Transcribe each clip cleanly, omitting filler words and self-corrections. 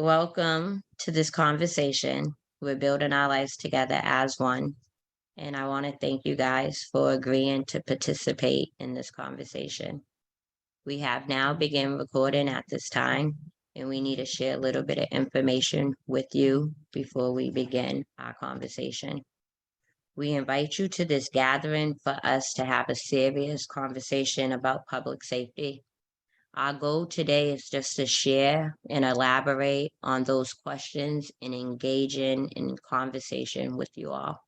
Welcome to this conversation. We're building our lives together as one. And I want to thank you guys for agreeing to participate in this conversation. We have now begun recording at this time, and we need to share a little bit of information with you before we begin our conversation. We invite you to this gathering for us to have a serious conversation about public safety. Our goal today is just to share and elaborate on those questions and engage in conversation with you all.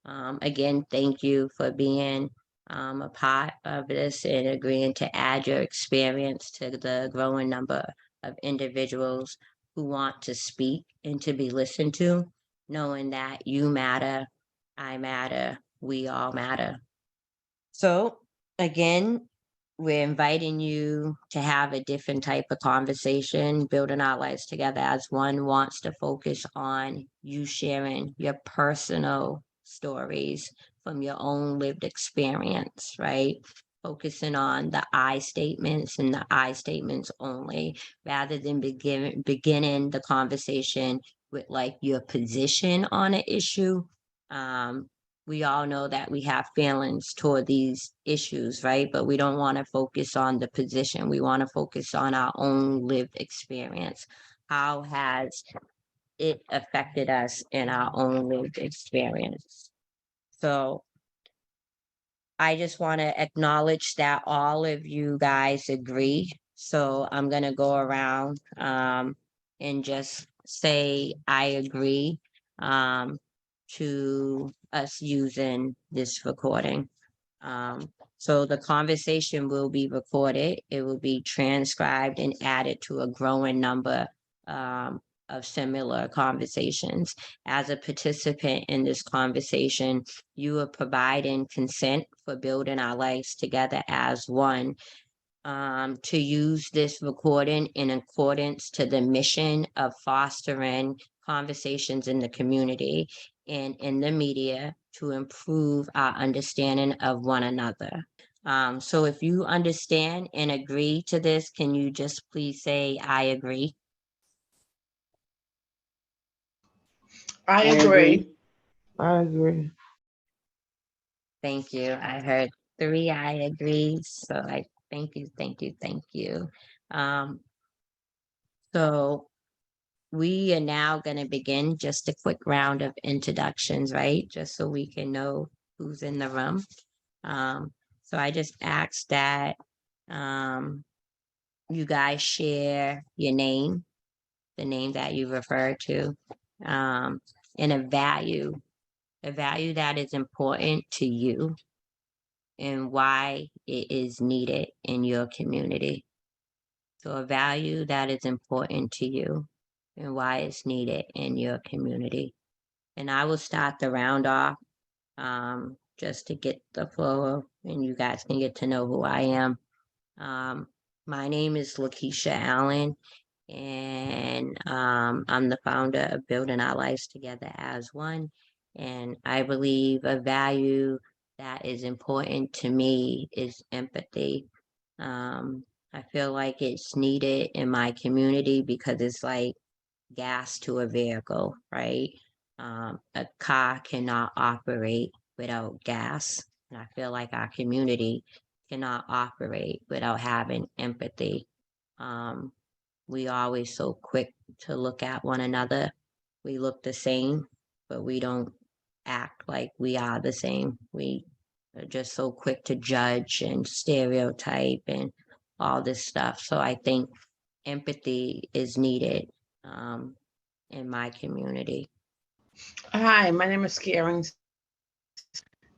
Again, thank you for being a part of this and agreeing to add your experience to the growing number of individuals who want to speak and to be listened to, knowing that you matter, I matter, we all matter. So again, we're inviting you to have a different type of conversation. Building our lives together as one wants to focus on you sharing your personal stories from your own lived experience, right? Focusing on the I statements and the I statements only, rather than beginning the conversation with like your position on an issue. We all know that we have feelings toward these issues, right? But we don't want to focus on the position. We want to focus on our own lived experience. How has it affected us in our own lived experience? So I just want to acknowledge that all of you guys agree. So I'm going to go around and just say I agree to us using this recording. So the conversation will be recorded. It will be transcribed and added to a growing number of similar conversations. As a participant in this conversation, you are providing consent for building our lives together as one, to use this recording in accordance to the mission of fostering conversations in the community and in the media to improve our understanding of one another. So if you understand and agree to this, can you just please say, I agree? I agree. I agree. Thank you. I heard 3 I agree. So I thank you. So we are now going to begin just a quick round of introductions, right? Just so we can know who's in the room. So I just asked that you guys share your name, the name that you refer to, and a value that is important to you and why it is needed in your community. So a value that is important to you and why it's needed in your community. And I will start the round off just to get the flow and you guys can get to know who I am. My name is Lakeisha Allen, and I'm the founder of Building Our Lives Together as One. And I believe a value that is important to me is empathy. I feel like it's needed in my community because it's like gas to a vehicle, right? A car cannot operate without gas. And I feel like our community cannot operate without having empathy. We always so quick to look at one another. We look the same, but we don't act like we are the same. We are just so quick to judge and stereotype and all this stuff. So I think empathy is needed in my community. Hi, my name is Karen.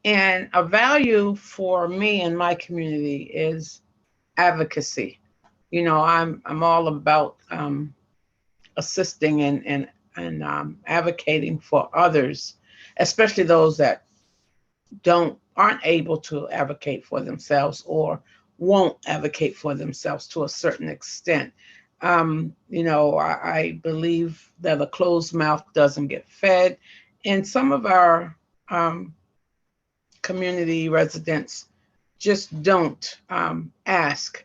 And a value for me in my community is advocacy. You know, I'm all about assisting and advocating for others, especially those that aren't able to advocate for themselves or won't advocate for themselves to a certain extent. I believe that a closed mouth doesn't get fed, and some of our community residents just don't ask,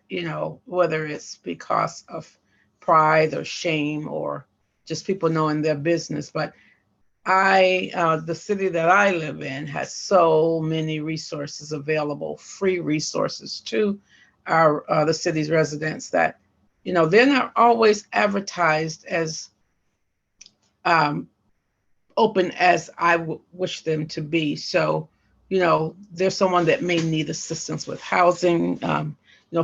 whether it's because of pride or shame or just people knowing their business. But the city that I live in has so many resources available, free resources to our the city's residents that, they're not always advertised as um, open as I wish them to be. So, there's someone that may need assistance with housing.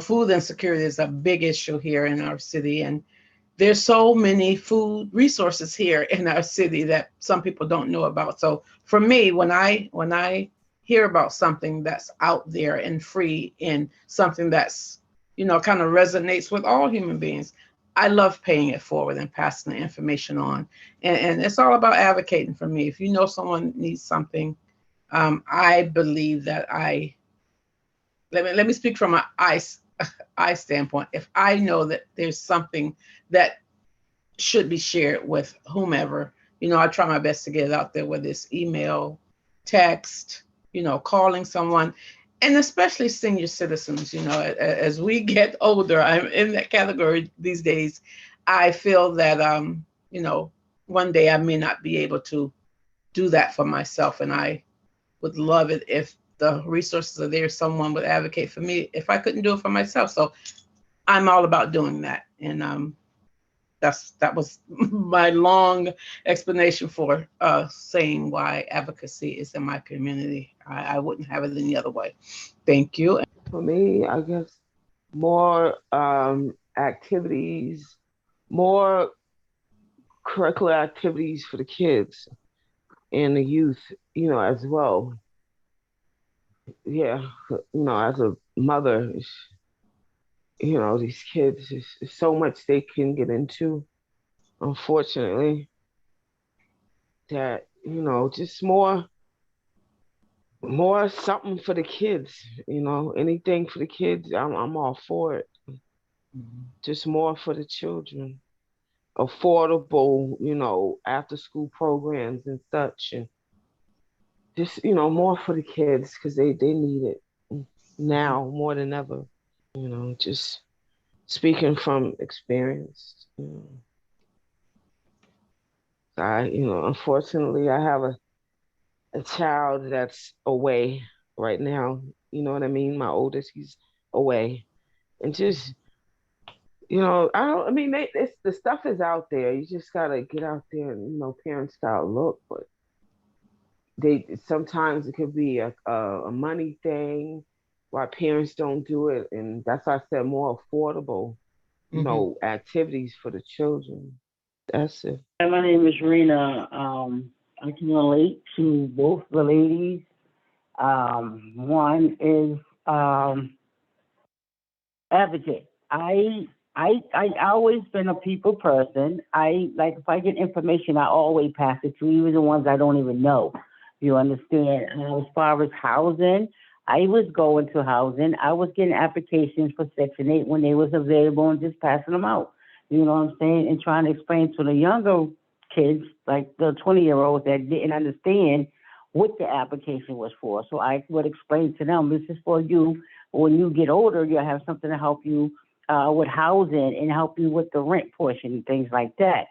Food insecurity is a big issue here in our city, and there's so many food resources here in our city that some people don't know about. So for me, when I hear about something that's out there and free and something that's, kind of resonates with all human beings, I love paying it forward and passing the information on. And it's all about advocating for me. If you know someone needs something, I believe that let me speak from an I standpoint. If I know that there's something that should be shared with whomever, I try my best to get it out there, whether it's email, text, calling someone, and especially senior citizens. As we get older, I'm in that category these days. I feel that, one day I may not be able to do that for myself, and I would love it if the resources are there, someone would advocate for me if I couldn't do it for myself. So I'm all about doing that. And that was my long explanation for saying why advocacy is in my community. I wouldn't have it any other way. Thank you. For me, I guess more activities, more curricular activities for the kids and the youth, as well. Yeah, as a mother, these kids, there's so much they can get into, unfortunately, that, just more something for the kids, anything for the kids, I'm all for it. Just more for the children. Affordable, after school programs and such, and just, more for the kids because they need it now more than ever. Just speaking from experience. Unfortunately, I have a child that's away right now. You know what I mean? My oldest, he's away, and just the stuff is out there. You just gotta get out there and parents gotta look, but sometimes it could be a money thing why parents don't do it, and that's why I said more affordable, activities for the children. That's it. Hi, my name is Rena. I can relate to both the ladies. One is advocate. I always been a people person. I like if I get information, I always pass it to even the ones I don't even know. You understand? As far as housing, I was going to housing. I was getting applications for Section 8 when they was available and just passing them out. You know what I'm saying? And trying to explain to the younger kids, like the 20-year-olds that didn't understand what the application was for. So I would explain to them, this is for you. When you get older, you'll have something to help you with housing and help you with the rent portion and things like that.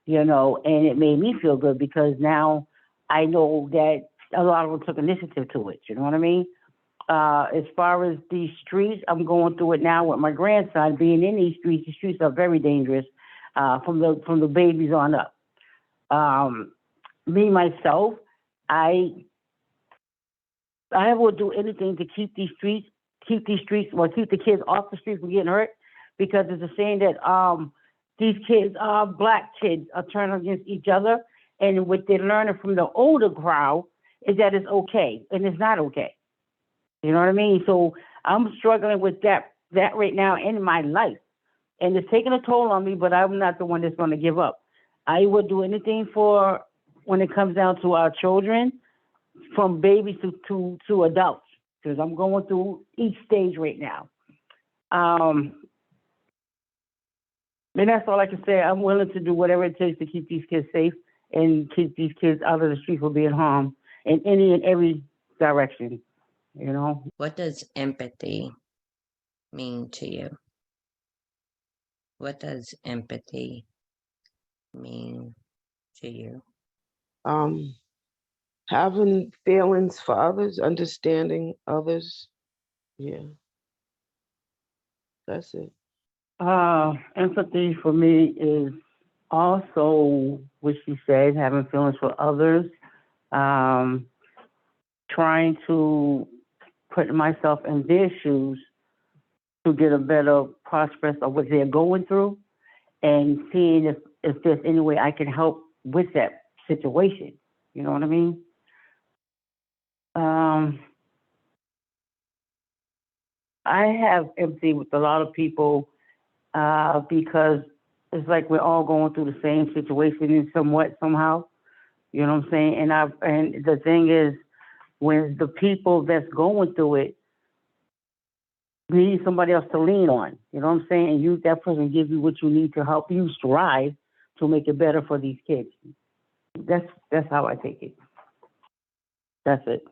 And it made me feel good because now I know that a lot of them took initiative to it. You know what I mean? As far as these streets, I'm going through it now with my grandson. Being in these streets, the streets are very dangerous from the babies on up. Me myself, I will do anything to keep the kids off the streets from getting hurt, because it's a saying that these kids, black kids, are turning against each other, and what they're learning from the older crowd is that it's okay, and it's not okay. You know what I mean? So I'm struggling with that right now in my life. And it's taking a toll on me, but I'm not the one that's going to give up. I would do anything for when it comes down to our children, from babies to adults, because I'm going through each stage right now. And that's all I can say. I'm willing to do whatever it takes to keep these kids safe and keep these kids out of the street for being harmed in any and every direction. What does empathy mean to you? What does empathy mean to you? Having feelings for others, understanding others. Yeah, that's it. Empathy for me is also what she said, having feelings for others, um, trying to put myself in their shoes to get a better prospect of what they're going through, and seeing if there's any way I can help with that situation. You know what I mean? Um, I have empathy with a lot of people because it's like we're all going through the same situation in somewhat somehow. You know what I'm saying? And the thing is, when the people that's going through it need somebody else to lean on, you know what I'm saying? And that person gives you what you need to help you strive to make it better for these kids. That's how I take it. That's it.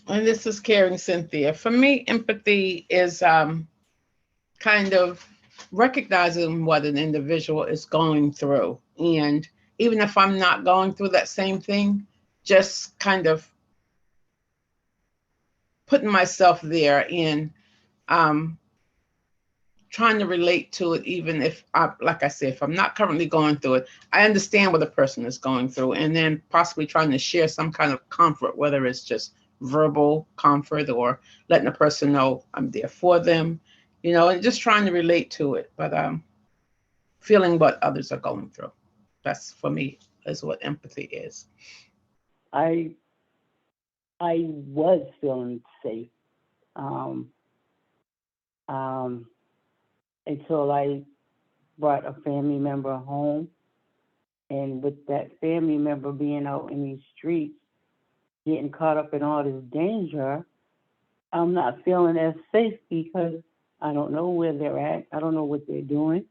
And this is Caring Cynthia. For me, empathy is kind of recognizing what an individual is going through. And even if I'm not going through that same thing, just kind of putting myself there and trying to relate to it, even if like I said, if I'm not currently going through it, I understand what a person is going through, and then possibly trying to share some kind of comfort, whether it's just verbal comfort or letting a person know I'm there for them, and just trying to relate to it, but feeling what others are going through. That's, for me, is what empathy is. I was feeling safe um, um, until I brought a family member home, and with that family member being out in these streets, getting caught up in all this danger, I'm not feeling as safe because I don't know where they're at. I don't know what they're doing.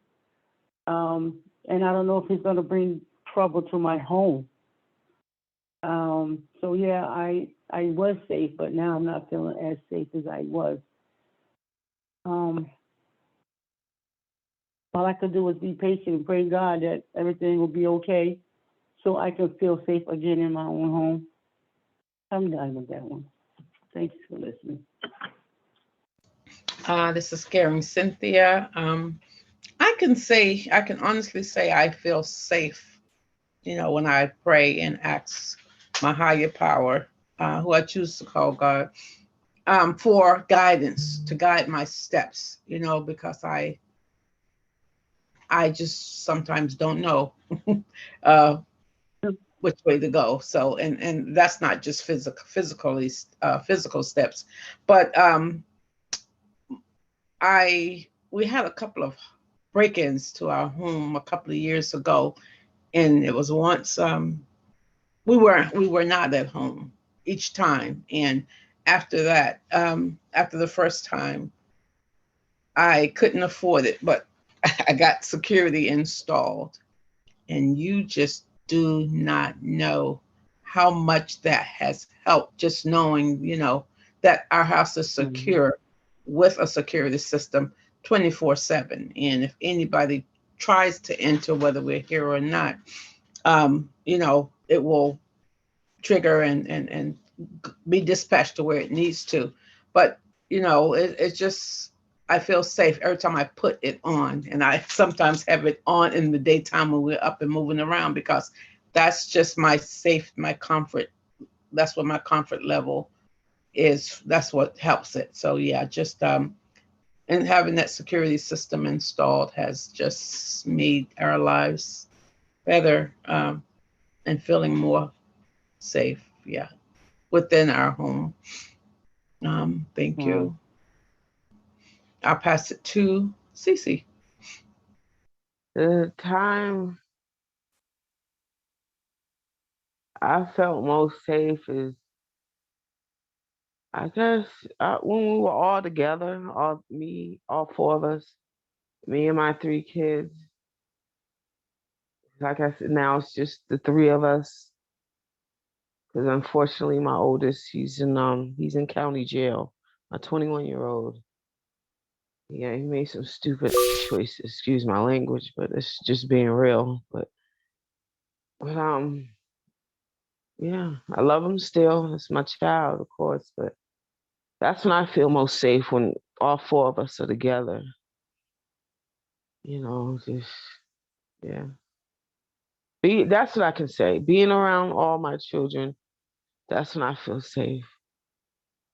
And I don't know if it's going to bring trouble to my home. So yeah, I was safe, but now I'm not feeling as safe as I was. Um, all I could do is be patient and pray God that everything will be okay, so I can feel safe again in my own home. I'm done with that one. Thanks for listening. This is Caring Cynthia. I can honestly say I feel safe, when I pray and ask my higher power, who I choose to call God, for guidance, to guide my steps, because I just sometimes don't know uh, which way to go. So, and that's not just physical steps, but we had a couple of break-ins to our home a couple of years ago, and it was once we were not at home each time, and after that, after the first time, I couldn't afford it, but I got security installed, and you just do not know how much that has helped, just knowing, that our house is secure with a security system 24/7. And if anybody tries to enter, whether we're here or not, it will trigger and be dispatched to where it needs to. But, it's just, I feel safe every time I put it on. And I sometimes have it on in the daytime when we're up and moving around, because that's just my comfort. That's what my comfort level is. That's what helps it. So yeah, just and having that security system installed has just made our lives better, and feeling more safe. Yeah, within our home. Thank Wow. you. I'll pass it to Cece. The time I felt most safe is, I guess, when we were all together, all four of us, me and my three kids. Like I said, now it's just the three of us. Because unfortunately, my oldest, he's in county jail, a 21-year-old. Yeah, he made some stupid choices. Excuse my language, but it's just being real. But yeah, I love him still. It's my child, of course, but that's when I feel most safe when all four of us are together. Just yeah. That's what I can say. Being around all my children, that's when I feel safe.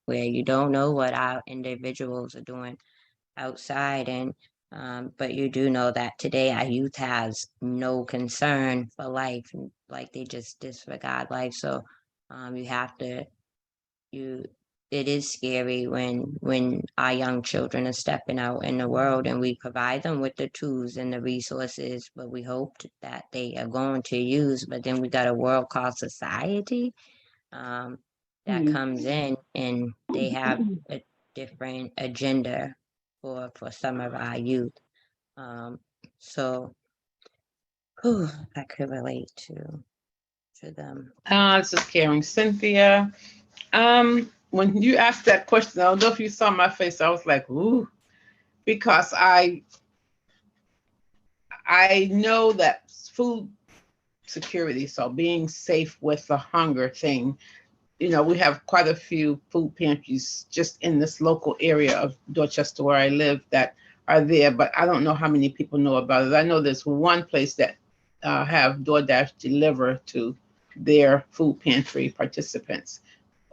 Where you don't know what our individuals are doing outside, and but you do know that today our youth has no concern for life, like they just disregard life. So you have to you it is scary when our young children are stepping out in the world, and we provide them with the tools and the resources, but we hope that they are going to use. But then we got a world called society um, that comes in, and they have a different agenda for some of our youth. Um, so I could relate to them. This is Karen. Cynthia. When you asked that question, I don't know if you saw my face. I was like, ooh, because I know that food security, so being safe with the hunger thing, we have quite a few food pantries just in this local area of Dorchester where I live that are there, but I don't know how many people know about it. I know there's one place that have DoorDash deliver to their food pantry participants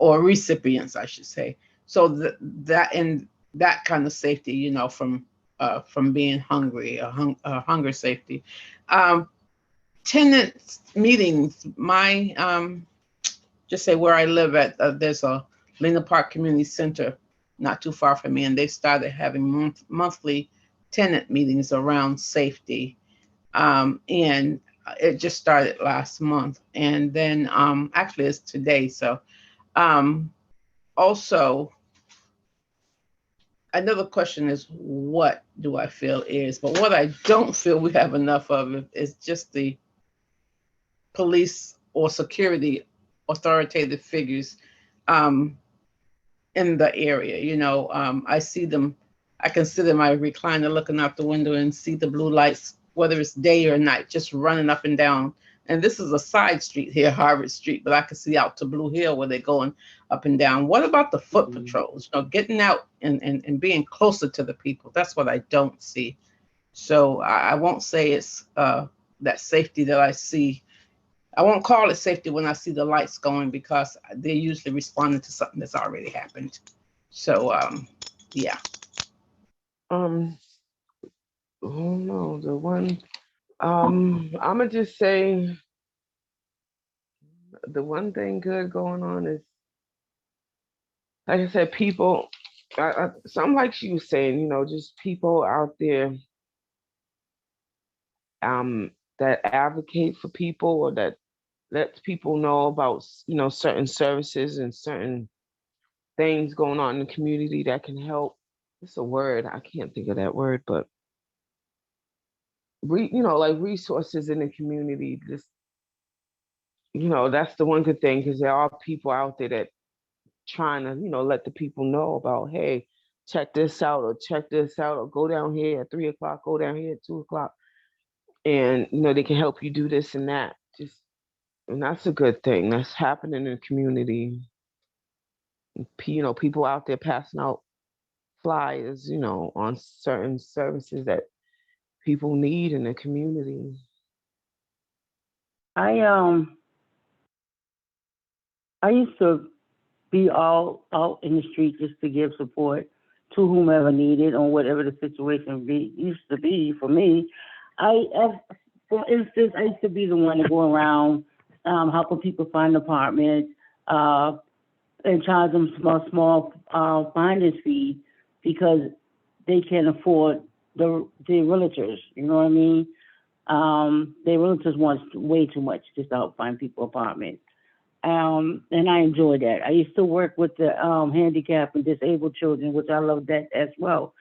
or recipients, I should say. So that and that kind of safety, from being hungry, hunger safety. Um, Tenant meetings, my just say where I live at, there's a Lena Park Community Center not too far from me, and they started having monthly tenant meetings around safety. And it just started last month. And then actually it's today. So also, another question is, what do I feel is? But what I don't feel we have enough of is just the police or security authoritative figures in the area. I see them. I can sit in my recliner looking out the window and see the blue lights, whether it's day or night, just running up and down. And this is a side street here, Harvard Street, but I can see out to Blue Hill where they're going up and down. What about the foot patrols? Getting out and being closer to the people. That's what I don't see. So I won't say it's that safety that I see. I won't call it safety when I see the lights going, because they're usually responding to something that's already happened. So, yeah. Oh no, the one. I'm gonna just say the one thing good going on is, like I said, people. Something like she was saying, just people out there that advocate for people, or that lets people know about certain services and certain things going on in the community that can help. It's a word, I can't think of that word, but like resources in the community. Just that's the one good thing, because there are people out there that trying to let the people know about, hey, check this out, or check this out, or go down here at 3 o'clock, go down here at 2 o'clock, and they can help you do this and that. And that's a good thing that's happening in the community. People out there passing out flyers, on certain services that people need in the community. I used to be all out in the street just to give support to whomever needed or whatever the situation used to be for me. For instance, I used to be the one to go around helping people find apartments and charge them small finder's fee because they can't afford the realtors. You know what I mean? The realtors want way too much just to help find people apartments. And I enjoyed that. I used to work with the handicapped and disabled children, which I love that as well.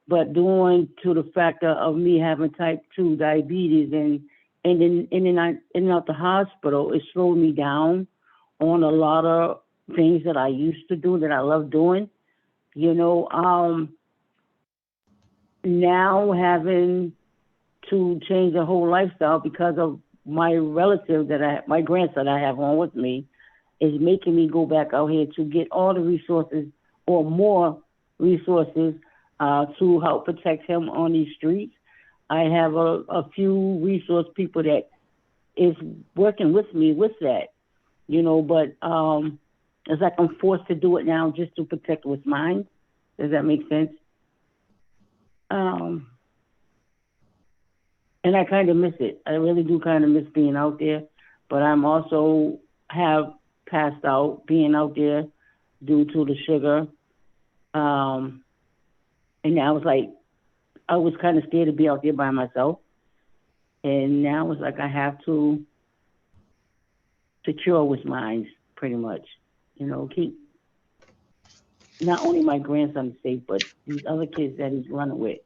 But due to the factor of me having type 2 diabetes and in and out the hospital, it slowed me down on a lot of things that I used to do that I love doing. now having to change the whole lifestyle because of my relative my grandson I have on with me, is making me go back out here to get all the resources or more resources to help protect him on these streets. I have a few resource people that is working with me with that, but it's like I'm forced to do it now just to protect what's mine. Does that make sense? And I kind of miss it. I really do kind of miss being out there, but I'm also have passed out being out there due to the sugar. And I was kind of scared to be out there by myself. And now it's like I have to secure what's mine, pretty much. Keep not only my grandson safe, but these other kids that he's running with.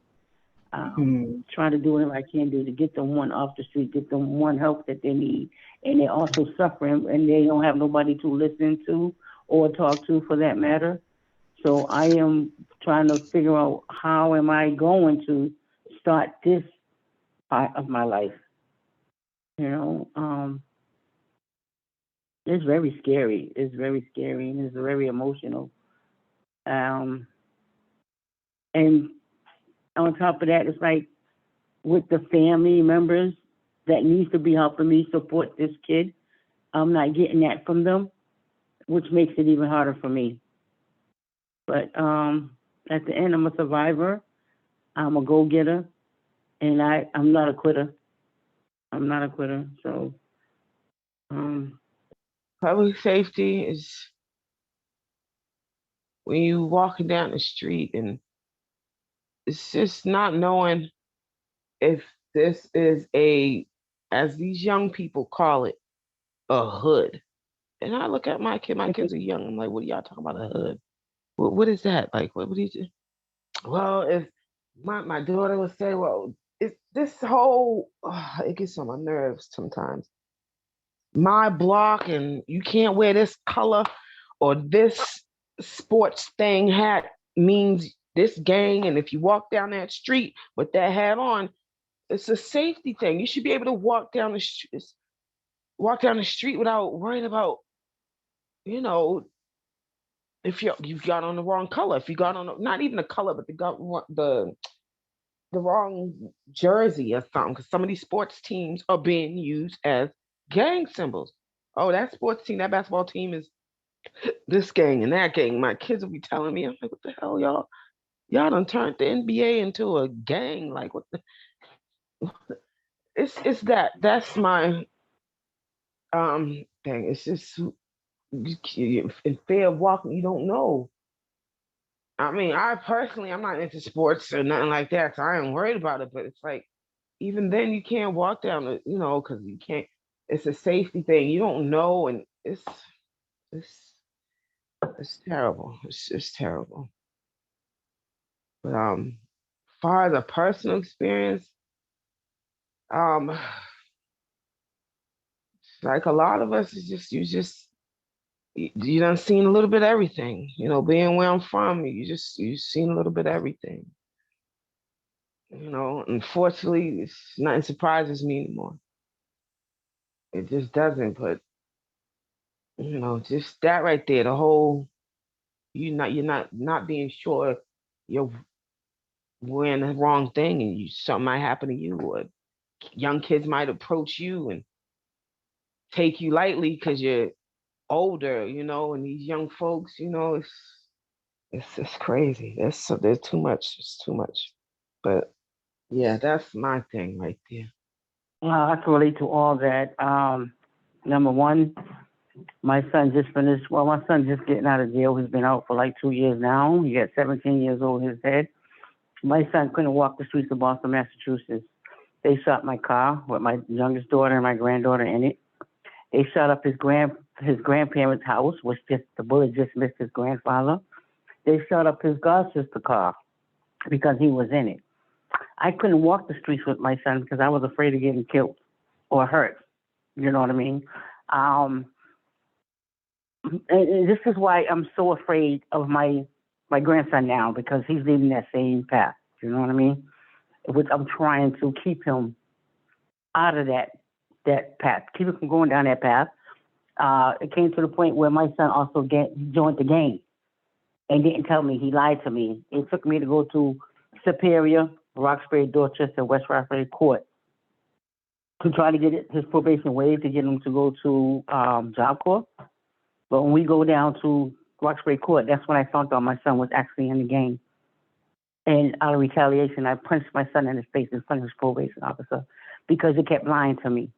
Trying to do whatever I can do to get them one off the street, get them one help that they need. And they're also suffering and they don't have nobody to listen to or talk to for that matter. So I am trying to figure out how am I going to start this part of my life. It's very scary. It's very scary and it's very emotional. And on top of that, it's like with the family members that needs to be helping me support this kid, I'm not getting that from them, which makes it even harder for me. But at the end, I'm a survivor. I'm a go-getter, and I'm not a quitter. I'm not a quitter. So, public safety is when you walking down the street and it's just not knowing if this is as these young people call it, a hood. And I look at my kids are young. I'm like, what are y'all talking about, a hood? What is that? Like, what do you do? Well, if my daughter would say, well, it's this whole, it gets on my nerves sometimes. My block and you can't wear this color or this sports thing hat means this gang. And if you walk down that street with that hat on, it's a safety thing. You should be able to walk down the street without worrying about, if you've got on the wrong color, if you got on not even the color, but the wrong jersey or something, because some of these sports teams are being used as gang symbols. Oh, that sports team, that basketball team is this gang and that gang. My kids will be telling me, I'm like, what the hell, y'all? Y'all done turned the NBA into a gang. Like, what the? It's that's my thing. It's just in fear of walking, you don't know. I mean, I'm not into sports or nothing like that, so I ain't worried about it. But it's like, even then, you can't walk down the, because you can't. It's a safety thing. You don't know, and it's terrible. It's terrible. But far as a personal experience, like a lot of us, you done seen a little bit of everything. Being where I'm from, you've seen a little bit of everything. Unfortunately, nothing surprises me anymore. It just doesn't. But just that right there, the whole you're not being sure you're wearing the wrong thing, and something might happen to you, or young kids might approach you and take you lightly because you're older, and these young folks, it's crazy. There's too much. It's too much. But yeah, that's my thing right there. I can relate to all that. Number one, my son just finished. Well, my son just getting out of jail. He's been out for like 2 years now. He got 17 years old in his head. My son couldn't walk the streets of Boston, Massachusetts. They shot my car with my youngest daughter and my granddaughter in it. They shot up his grandparents' house, which the bullet just missed his grandfather. They shot up his godsister's car because he was in it. I couldn't walk the streets with my son because I was afraid of getting killed or hurt. You know what I mean? And this is why I'm so afraid of my grandson now, because he's leading that same path. You know what I mean? Which I'm trying to keep him out of that path, keep him from going down that path. It came to the point where my son also joined the gang and didn't tell me. He lied to me. It took me to go to Superior, Roxbury, Dorchester, West Roxbury Court to try to get his probation waived to get him to go to Job Corps. But when we go down to Roxbury Court, that's when I found out my son was actually in the gang. And out of retaliation, I punched my son in his face in front of his probation officer because he kept lying to me,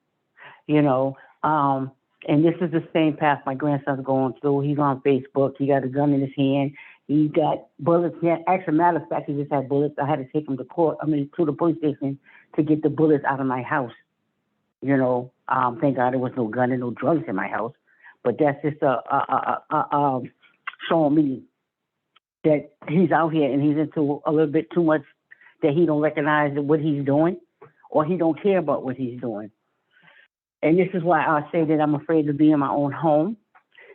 you know. And this is the same path my grandson's going through. He's on Facebook. He got a gun in his hand. He got bullets. Actually, matter of fact, he just had bullets. I had to take him to to the police station to get the bullets out of my house. You know, thank God there was no gun and no drugs in my house. But that's just showing me that he's out here and he's into a little bit too much, that he don't recognize what he's doing, or he don't care about what he's doing. And this is why I say that I'm afraid to be in my own home.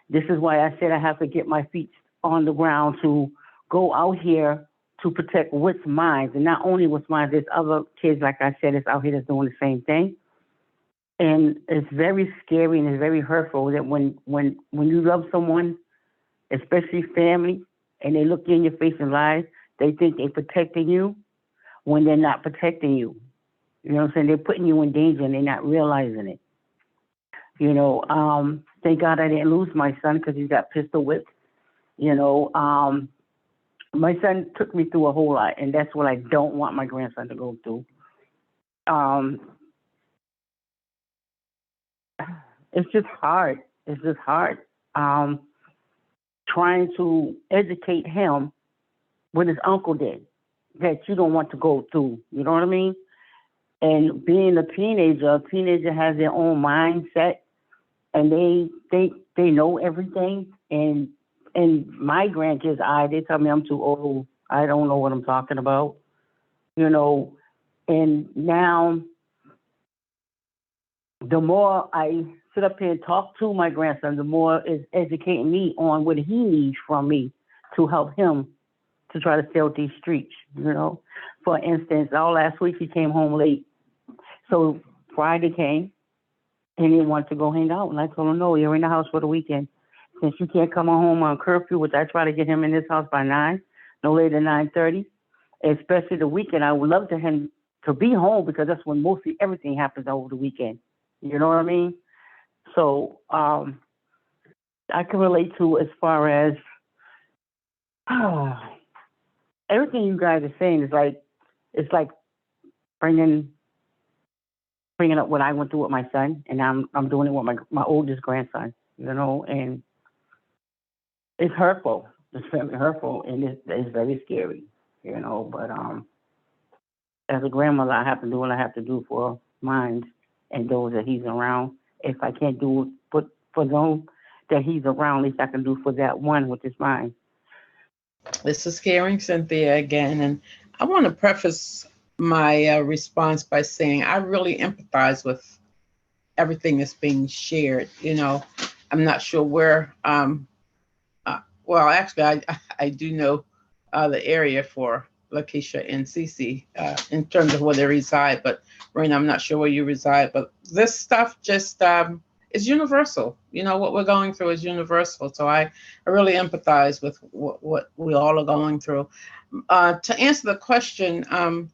This is why I said I have to get my feet on the ground to go out here to protect what's mine. And not only what's mine, there's other kids, like I said, that's out here that's doing the same thing. And it's very scary and it's very hurtful that when you love someone, especially family, and they look you in your face and lie, they think they're protecting you when they're not protecting you. You know what I'm saying? They're putting you in danger and they're not realizing it. You know, thank God I didn't lose my son because he got pistol whipped. You know, my son took me through a whole lot, and that's what I don't want my grandson to go through. It's just hard. It's just hard. Trying to educate him what his uncle did that you don't want to go through. You know what I mean? And being a teenager has their own mindset, and they know everything. And in my grandkids' eye, they tell me I'm too old. I don't know what I'm talking about. You know, and now the more I sit up here and talk to my grandson, the more it's educating me on what he needs from me to help him to try to stay out these streets, you know. For instance, all last week he came home late. So Friday came and he wanted to go hang out. And I told him, no, you're in the house for the weekend. Since you can't come home on curfew, which I try to get him in this house by 9, no later than 9:30, especially the weekend, I would love to him to be home because that's when mostly everything happens over the weekend. You know what I mean? So I can relate to as far as everything you guys are saying is like, it's like bringing up what I went through with my son, and I'm doing it with my oldest grandson, you know, and it's hurtful. It's very hurtful, and it's very scary, you know. But as a grandmother, I have to do what I have to do for mine and those that he's around. If I can't do it for those that he's around, at least I can do for that one, which is mine. This is Caring Cynthia again, and I want to preface my response by saying I really empathize with everything that's being shared. You know, I'm not sure where. Well, actually, I do know the area for Lakeisha and Cece in terms of where they reside, but Raina, I'm not sure where you reside. But this stuff just is universal. You know, what we're going through is universal. So I really empathize with what we all are going through. To answer the question, I'm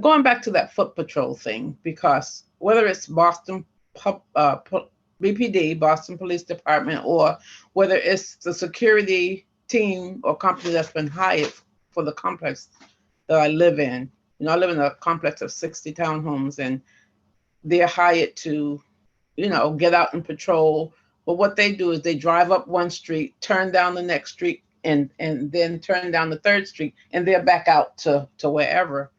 going back to that foot patrol thing, because whether it's Boston BPD, Boston Police Department, or whether it's the security team or company that's been hired for the complex that I live in. You know, I live in a complex of 60 townhomes, and they're hired to, you know, get out and patrol. But what they do is they drive up one street, turn down the next street, and then turn down the third street, and they're back out to wherever.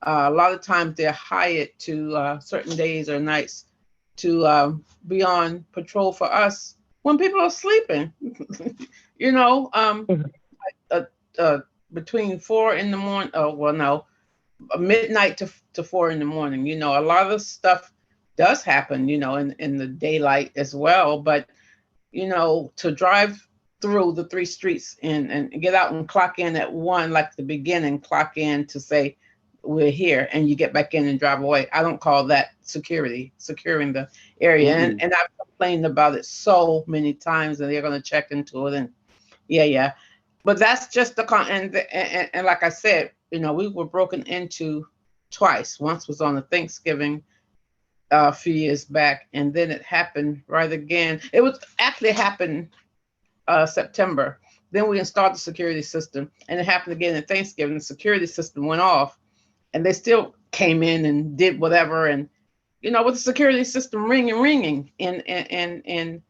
A lot of times they're hired to certain days or nights to be on patrol for us when people are sleeping. You know, between 4 in the morning, midnight to 4 in the morning. You know, a lot of stuff does happen, you know, in the daylight as well. But, you know, to drive through the 3 streets and get out and clock in at 1, like the beginning, clock in to say we're here, and you get back in and drive away. I don't call that security, securing the area. And I've complained about it so many times, and they're going to check into it. And yeah. But that's just the and like I said, we were broken into twice. Once was on a Thanksgiving a few years back, and then it happened right again. It was actually happened September. Then we installed the security system, and it happened again at Thanksgiving. The security system went off, and they still came in and did whatever. And with the security system ringing, and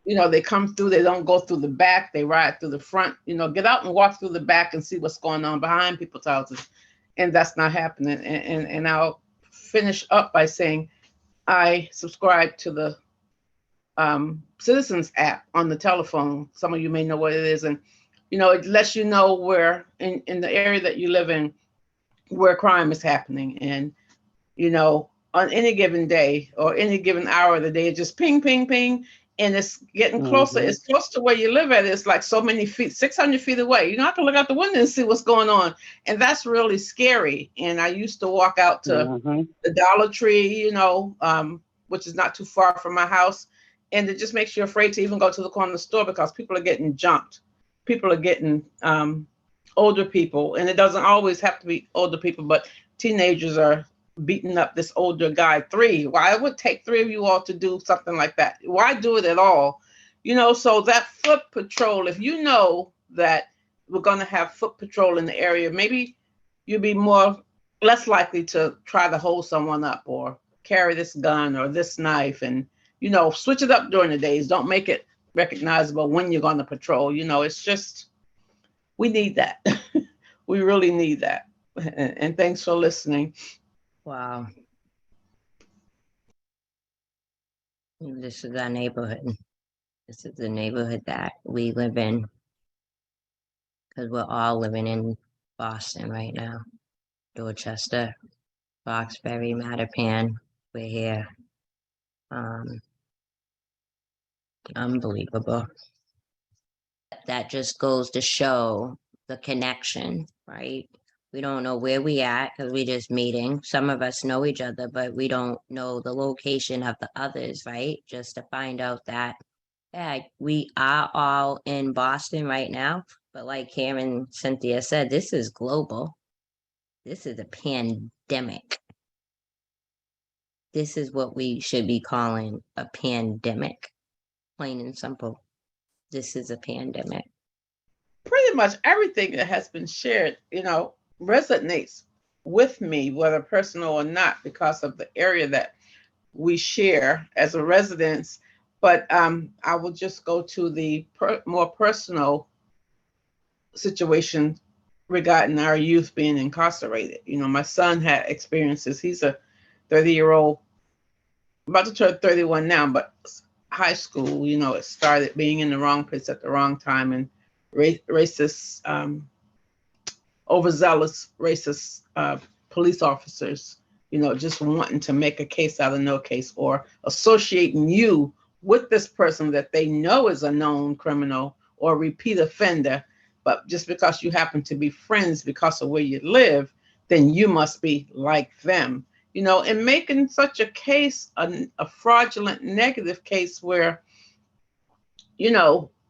they come through. They don't go through the back. They ride through the front. Get out and walk through the back and see what's going on behind people's houses, and that's not happening. And I'll finish up by saying I subscribe to the Citizens app on the telephone. Some of you may know what it is, and it lets you know where in the area that you live in where crime is happening. And on any given day or any given hour of the day, it just ping, ping, ping, and it's getting closer. It's close to where you live at. It's like so many feet, 600 feet away. I can look out the window and see what's going on, and that's really scary. And I used to walk out to the Dollar Tree, which is not too far from my house. And it just makes you afraid to even go to the corner store because people are getting jumped. People are getting older people. And it doesn't always have to be older people, but teenagers are beating up this older guy. 3. Why it would take 3 of you all to do something like that? Why do it at all? So that foot patrol, if you know that we're going to have foot patrol in the area, maybe you'll be less likely to try to hold someone up or carry this gun or this knife, and switch it up during the days. Don't make it recognizable when you're going to patrol. It's just, we need that. We really need that. And thanks for listening. Wow. This is our neighborhood. This is the neighborhood that we live in, because we're all living in Boston right now. Dorchester, Roxbury, Mattapan, we're here. Unbelievable. That just goes to show the connection, right? We don't know where we at because we just meeting. Some of us know each other, but we don't know the location of the others, right? Just to find out that, yeah, we are all in Boston right now. But like Karen Cynthia said, this is global. This is a pandemic. This is what we should be calling a pandemic. Plain and simple. This is a pandemic. Pretty much everything that has been shared, resonates with me, whether personal or not, because of the area that we share as a residence. But I will just go to the more personal situation regarding our youth being incarcerated. My son had experiences. He's a 30-year-old, about to turn 31 now, but high school, it started being in the wrong place at the wrong time, and racist, overzealous racist police officers, just wanting to make a case out of no case, or associating you with this person that they know is a known criminal or repeat offender, but just because you happen to be friends because of where you live, then you must be like them. And making such a case a fraudulent negative case where,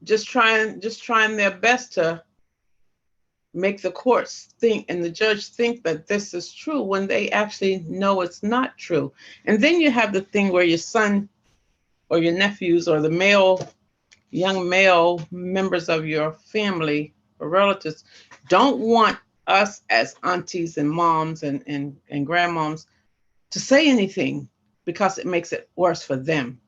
just trying their best to make the courts think and the judge think that this is true when they actually know it's not true. And then you have the thing where your son or your nephews or the young male members of your family or relatives don't want us as aunties and moms and grandmoms to say anything because it makes it worse for them.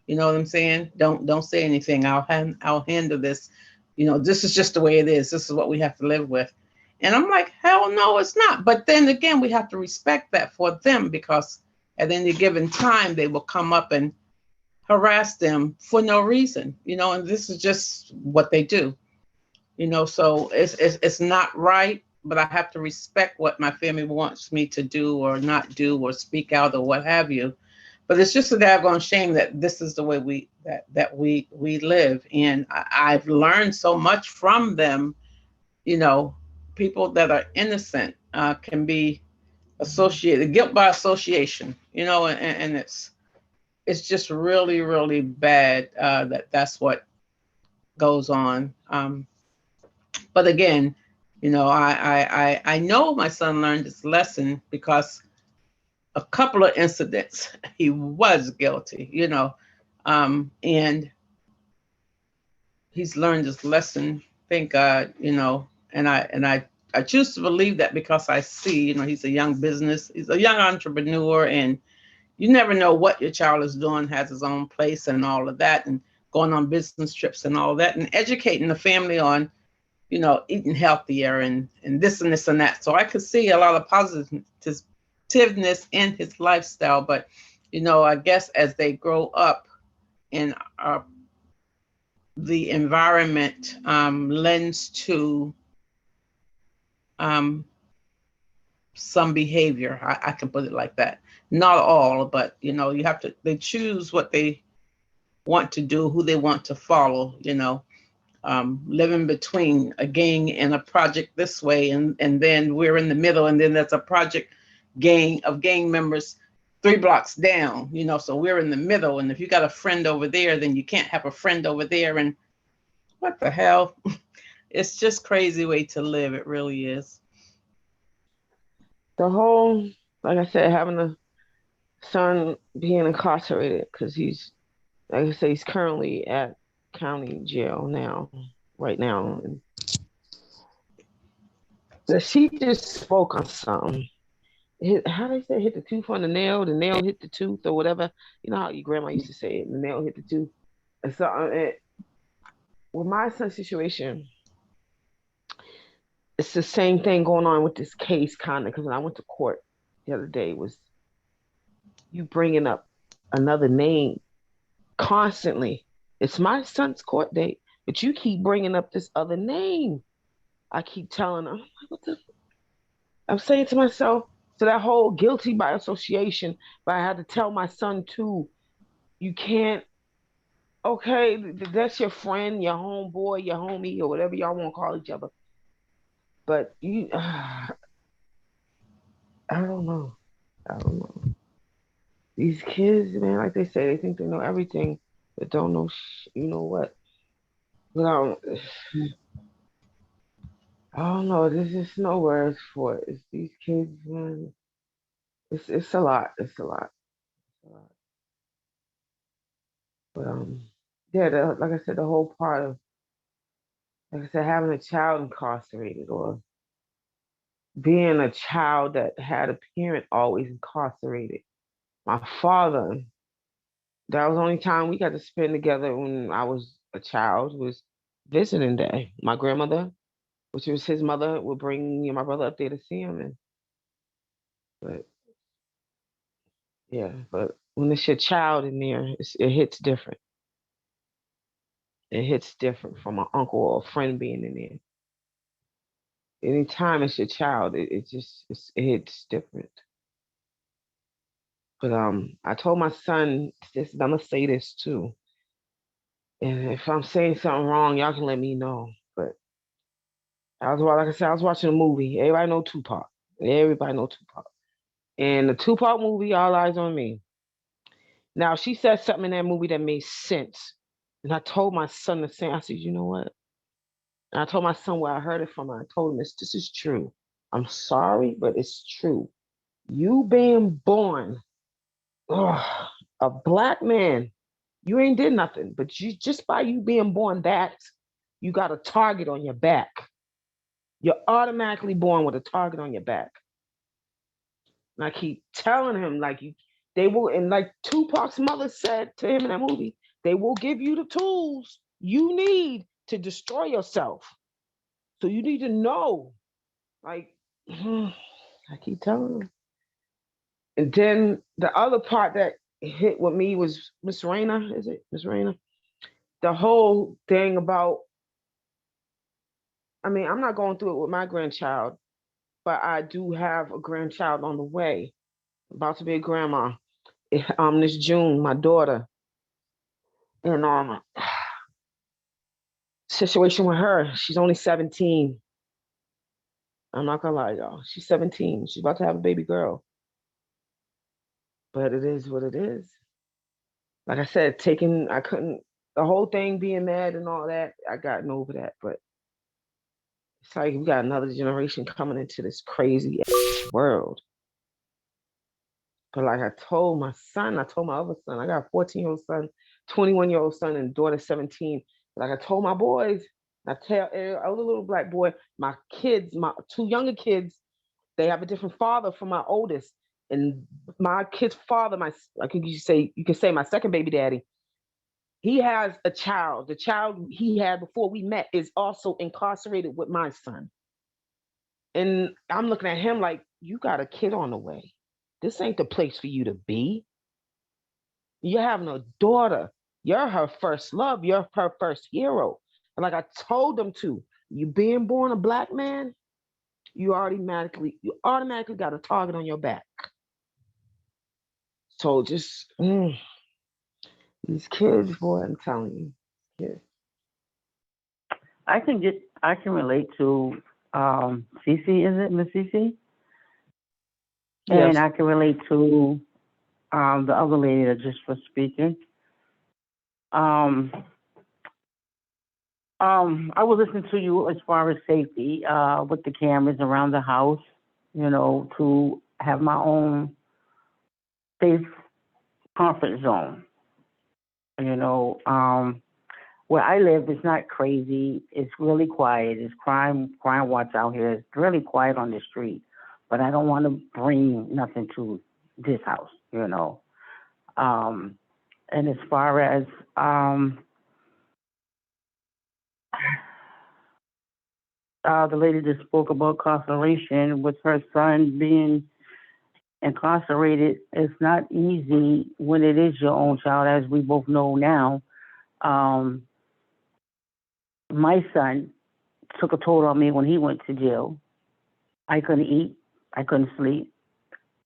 You know what I'm saying? Don't say anything. I'll handle this. This is just the way it is. This is what we have to live with. And I'm like, hell no, it's not. But then again, we have to respect that for them, because at any given time, they will come up and harass them for no reason, and this is just what they do, so it's not right. But I have to respect what my family wants me to do or not do or speak out or what have you. But it's just a daggone shame that this is the way we live. And I've learned so much from them. You know, people that are innocent can be associated, guilt by association. You know, and it's just really, really bad that's what goes on. But again, you know, I know my son learned his lesson because a couple of incidents he was guilty, you know, and he's learned his lesson. Thank God, you know, and I choose to believe that because I see, you know, he's a young entrepreneur, and you never know what your child is doing, has his own place and all of that, and going on business trips and all that, and educating the family on, you know, eating healthier and this and this and that. So I could see a lot of positiveness in his lifestyle. But, you know, I guess as they grow up and the environment lends to some behavior. I can put it like that. Not all, but, you know, they choose what they want to do, who they want to follow, you know. Living between a gang and a project this way, and then we're in the middle, and then there's a project gang members 3 blocks down, you know, so we're in the middle. And if you got a friend over there, then you can't have a friend over there. And what the hell? It's just crazy way to live. It really is. The whole, like I said, having a son being incarcerated because like I say, he's currently at county jail now, right now. And she just spoke on something. How they say, hit the tooth on the nail hit the tooth, or whatever. You know how your grandma used to say it, the nail hit the tooth. And so, with my son's situation, it's the same thing going on with this case, kind of. Because when I went to court the other day, was you bringing up another name constantly. It's my son's court date, but you keep bringing up this other name. I keep telling her, I'm like, what the? I'm saying to myself, so that whole guilty by association, but I had to tell my son too, you can't, okay, that's your friend, your homeboy, your homie, or whatever y'all want to call each other. But I don't know. I don't know. These kids, man, like they say, they think they know everything, but don't know, you know what? But I don't know. There's just no words for it. It's these kids, man. It's a lot. It's a lot. It's a lot. But yeah, like I said, the whole part of, like I said, having a child incarcerated, or being a child that had a parent always incarcerated. My father, that was the only time we got to spend together when I was a child, was visiting day. My grandmother, which was his mother, would bring me and my brother up there to see him. But yeah, but when it's your child in there, it hits different. It hits different from an uncle or a friend being in there. Anytime it's your child, it hits different. But I told my son this, and I'm gonna say this too. And if I'm saying something wrong, y'all can let me know. But like I said, I was watching a movie. Everybody know Tupac. Everybody know Tupac. And the Tupac movie, All Eyes on Me. Now she said something in that movie that made sense. And I told my son the same. I said, you know what? And I told my son where I heard it from. I told him this is true. I'm sorry, but it's true. You being born a black man, you ain't did nothing. But you, just by you being born that, you got a target on your back. You're automatically born with a target on your back. And I keep telling him, like, they will, and like Tupac's mother said to him in that movie, they will give you the tools you need to destroy yourself. So you need to know, like, I keep telling him. And then the other part that hit with me was Miss Raina, is it? Miss Raina? The whole thing about, I mean, I'm not going through it with my grandchild, but I do have a grandchild on the way, about to be a grandma. this June, my daughter, and situation with her. She's only 17. I'm not gonna lie, y'all. She's 17. She's about to have a baby girl. But it is what it is. Like I said, the whole thing being mad and all that, I gotten over that. But it's like we got another generation coming into this crazy world. But like I told my other son, I got a 14-year-old son, 21-year-old son, and daughter 17. Like I told my boys, I was a little black boy, my kids, my two younger kids, they have a different father from my oldest. And my kid's father, you can say my second baby daddy, he has a child. The child he had before we met is also incarcerated with my son. And I'm looking at him like, you got a kid on the way. This ain't the place for you to be. You're having a daughter. You're her first love. You're her first hero. And like I told them to, you being born a black man, you automatically got a target on your back. So just these kids, boy, I'm telling you. Yeah. I can relate to Cece, is it Miss Cece? And Yes. I can relate to the other lady that just was speaking. I was listening to you as far as safety, with the cameras around the house, to have my own safe comfort zone. Where I live, it's not crazy. It's really quiet. It's crime watch out here. It's really quiet on the street. But I don't want to bring nothing to this house, And as far as the lady that spoke about incarceration with her son being incarcerated, it's not easy when it is your own child, as we both know now. My son took a toll on me when he went to jail. I couldn't eat. I couldn't sleep.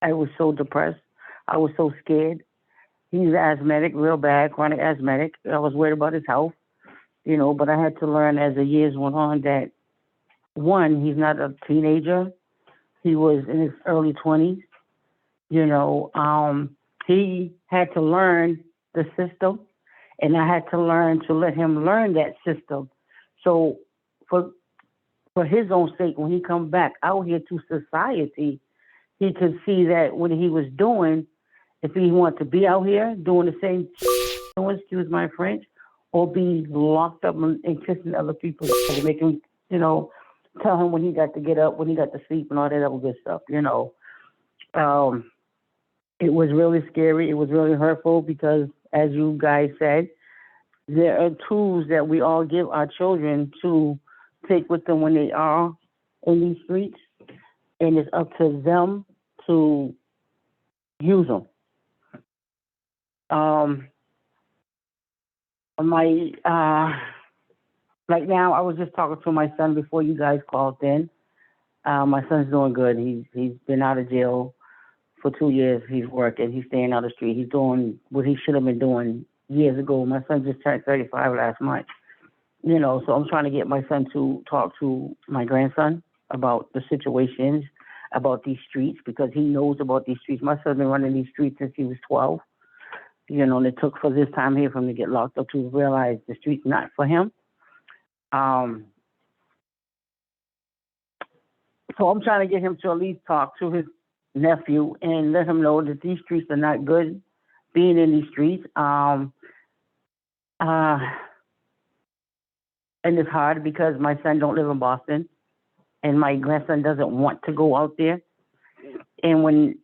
I was so depressed. I was so scared. He's asthmatic, real bad, chronic asthmatic. I was worried about his health, but I had to learn as the years went on that, one, he's not a teenager. He was in his early 20s. He had to learn the system, and I had to learn to let him learn that system. So for his own sake, when he comes back out here to society, he could see that what he was doing, if he wanted to be out here doing the same, excuse my French, or be locked up and kissing other people, to make him, tell him when he got to get up, when he got to sleep, and all that other good stuff, It was really scary. It was really hurtful because, as you guys said, there are tools that we all give our children to take with them when they are in these streets, and it's up to them to use them. Right now, I was just talking to my son before you guys called in. My son's doing good. He's been out of jail for 2 years. He's working. He's staying on the street. He's doing what he should have been doing years ago. My son just turned 35 last month. So I'm trying to get my son to talk to my grandson about the situations, about these streets, because he knows about these streets. My son's been running these streets since he was 12. And it took for this time here for him to get locked up to realize the street's not for him. So I'm trying to get him to at least talk to his nephew and let him know that these streets are not good, being in these streets. And it's hard because my son don't live in Boston, and my grandson doesn't want to go out there. And when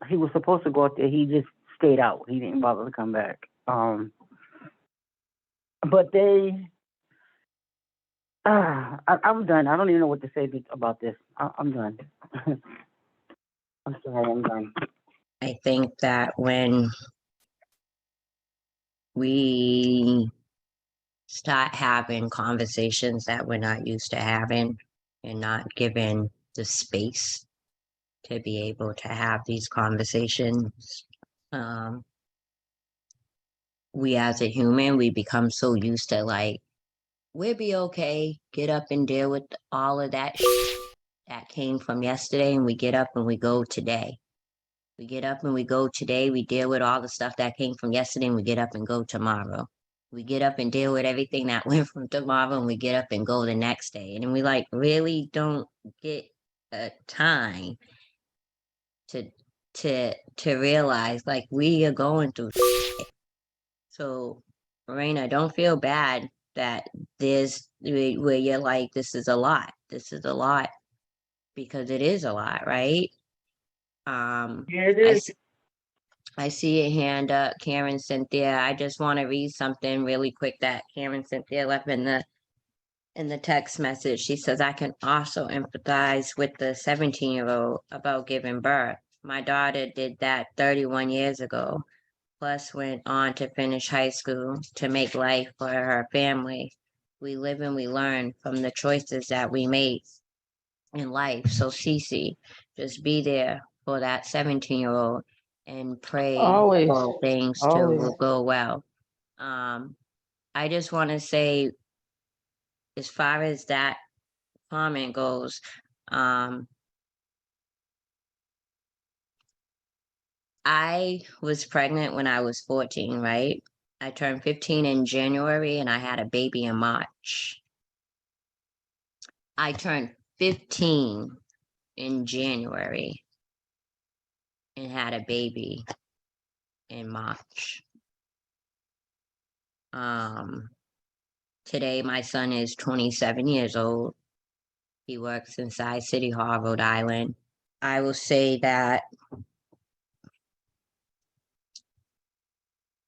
he was supposed to go out there, he just stayed out. He didn't bother to come back. But I'm done. I don't even know what to say about this. I'm done. I'm sorry, I'm done. I think that when we start having conversations that we're not used to having and not given the space to be able to have these conversations. We as a human, we become so used to like, we'll be okay, get up and deal with all of that that came from yesterday, and we get up and we go today. We get up and we go today, we deal with all the stuff that came from yesterday, and we get up and go tomorrow. We get up and deal with everything that went from tomorrow, and we get up and go the next day. And we like really don't get a time to to realize like we are going through shit. So Marina, don't feel bad that there's where you're like, this is a lot. This is a lot, because it is a lot, right? Yeah, it I is. I see a hand up, Karen Cynthia. I just want to read something really quick that Karen Cynthia left in the text message. She says, I can also empathize with the 17-year-old about giving birth. My daughter did that 31 years ago, plus went on to finish high school to make life for her family. We live and we learn from the choices that we make in life. So Cece, just be there for that 17-year-old and pray Always, for things to always. will go well. I just want to say, as far as that comment goes, I was pregnant when I was 14, right? I turned 15 in January and I had a baby in March. I turned 15 in January and had a baby in March. Today my son is 27 years old. He works inside City Hall, Rhode Island. I will say that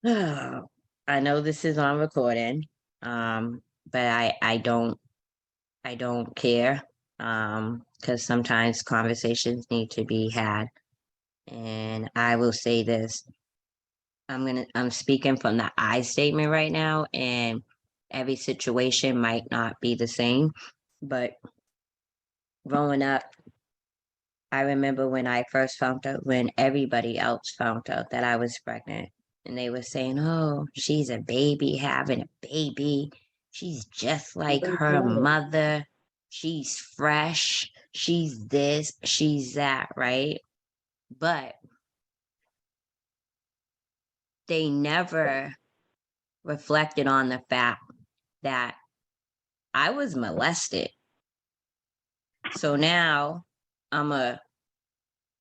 I know this is on recording, but I don't care, because sometimes conversations need to be had. And I will say this, I'm speaking from the I statement right now, and every situation might not be the same, but growing up, I remember when I first found out, when everybody else found out that I was pregnant, and they were saying, oh, she's a baby having a baby. She's just like her mother. She's fresh. She's this, she's that, right? But they never reflected on the fact that I was molested. So now I'm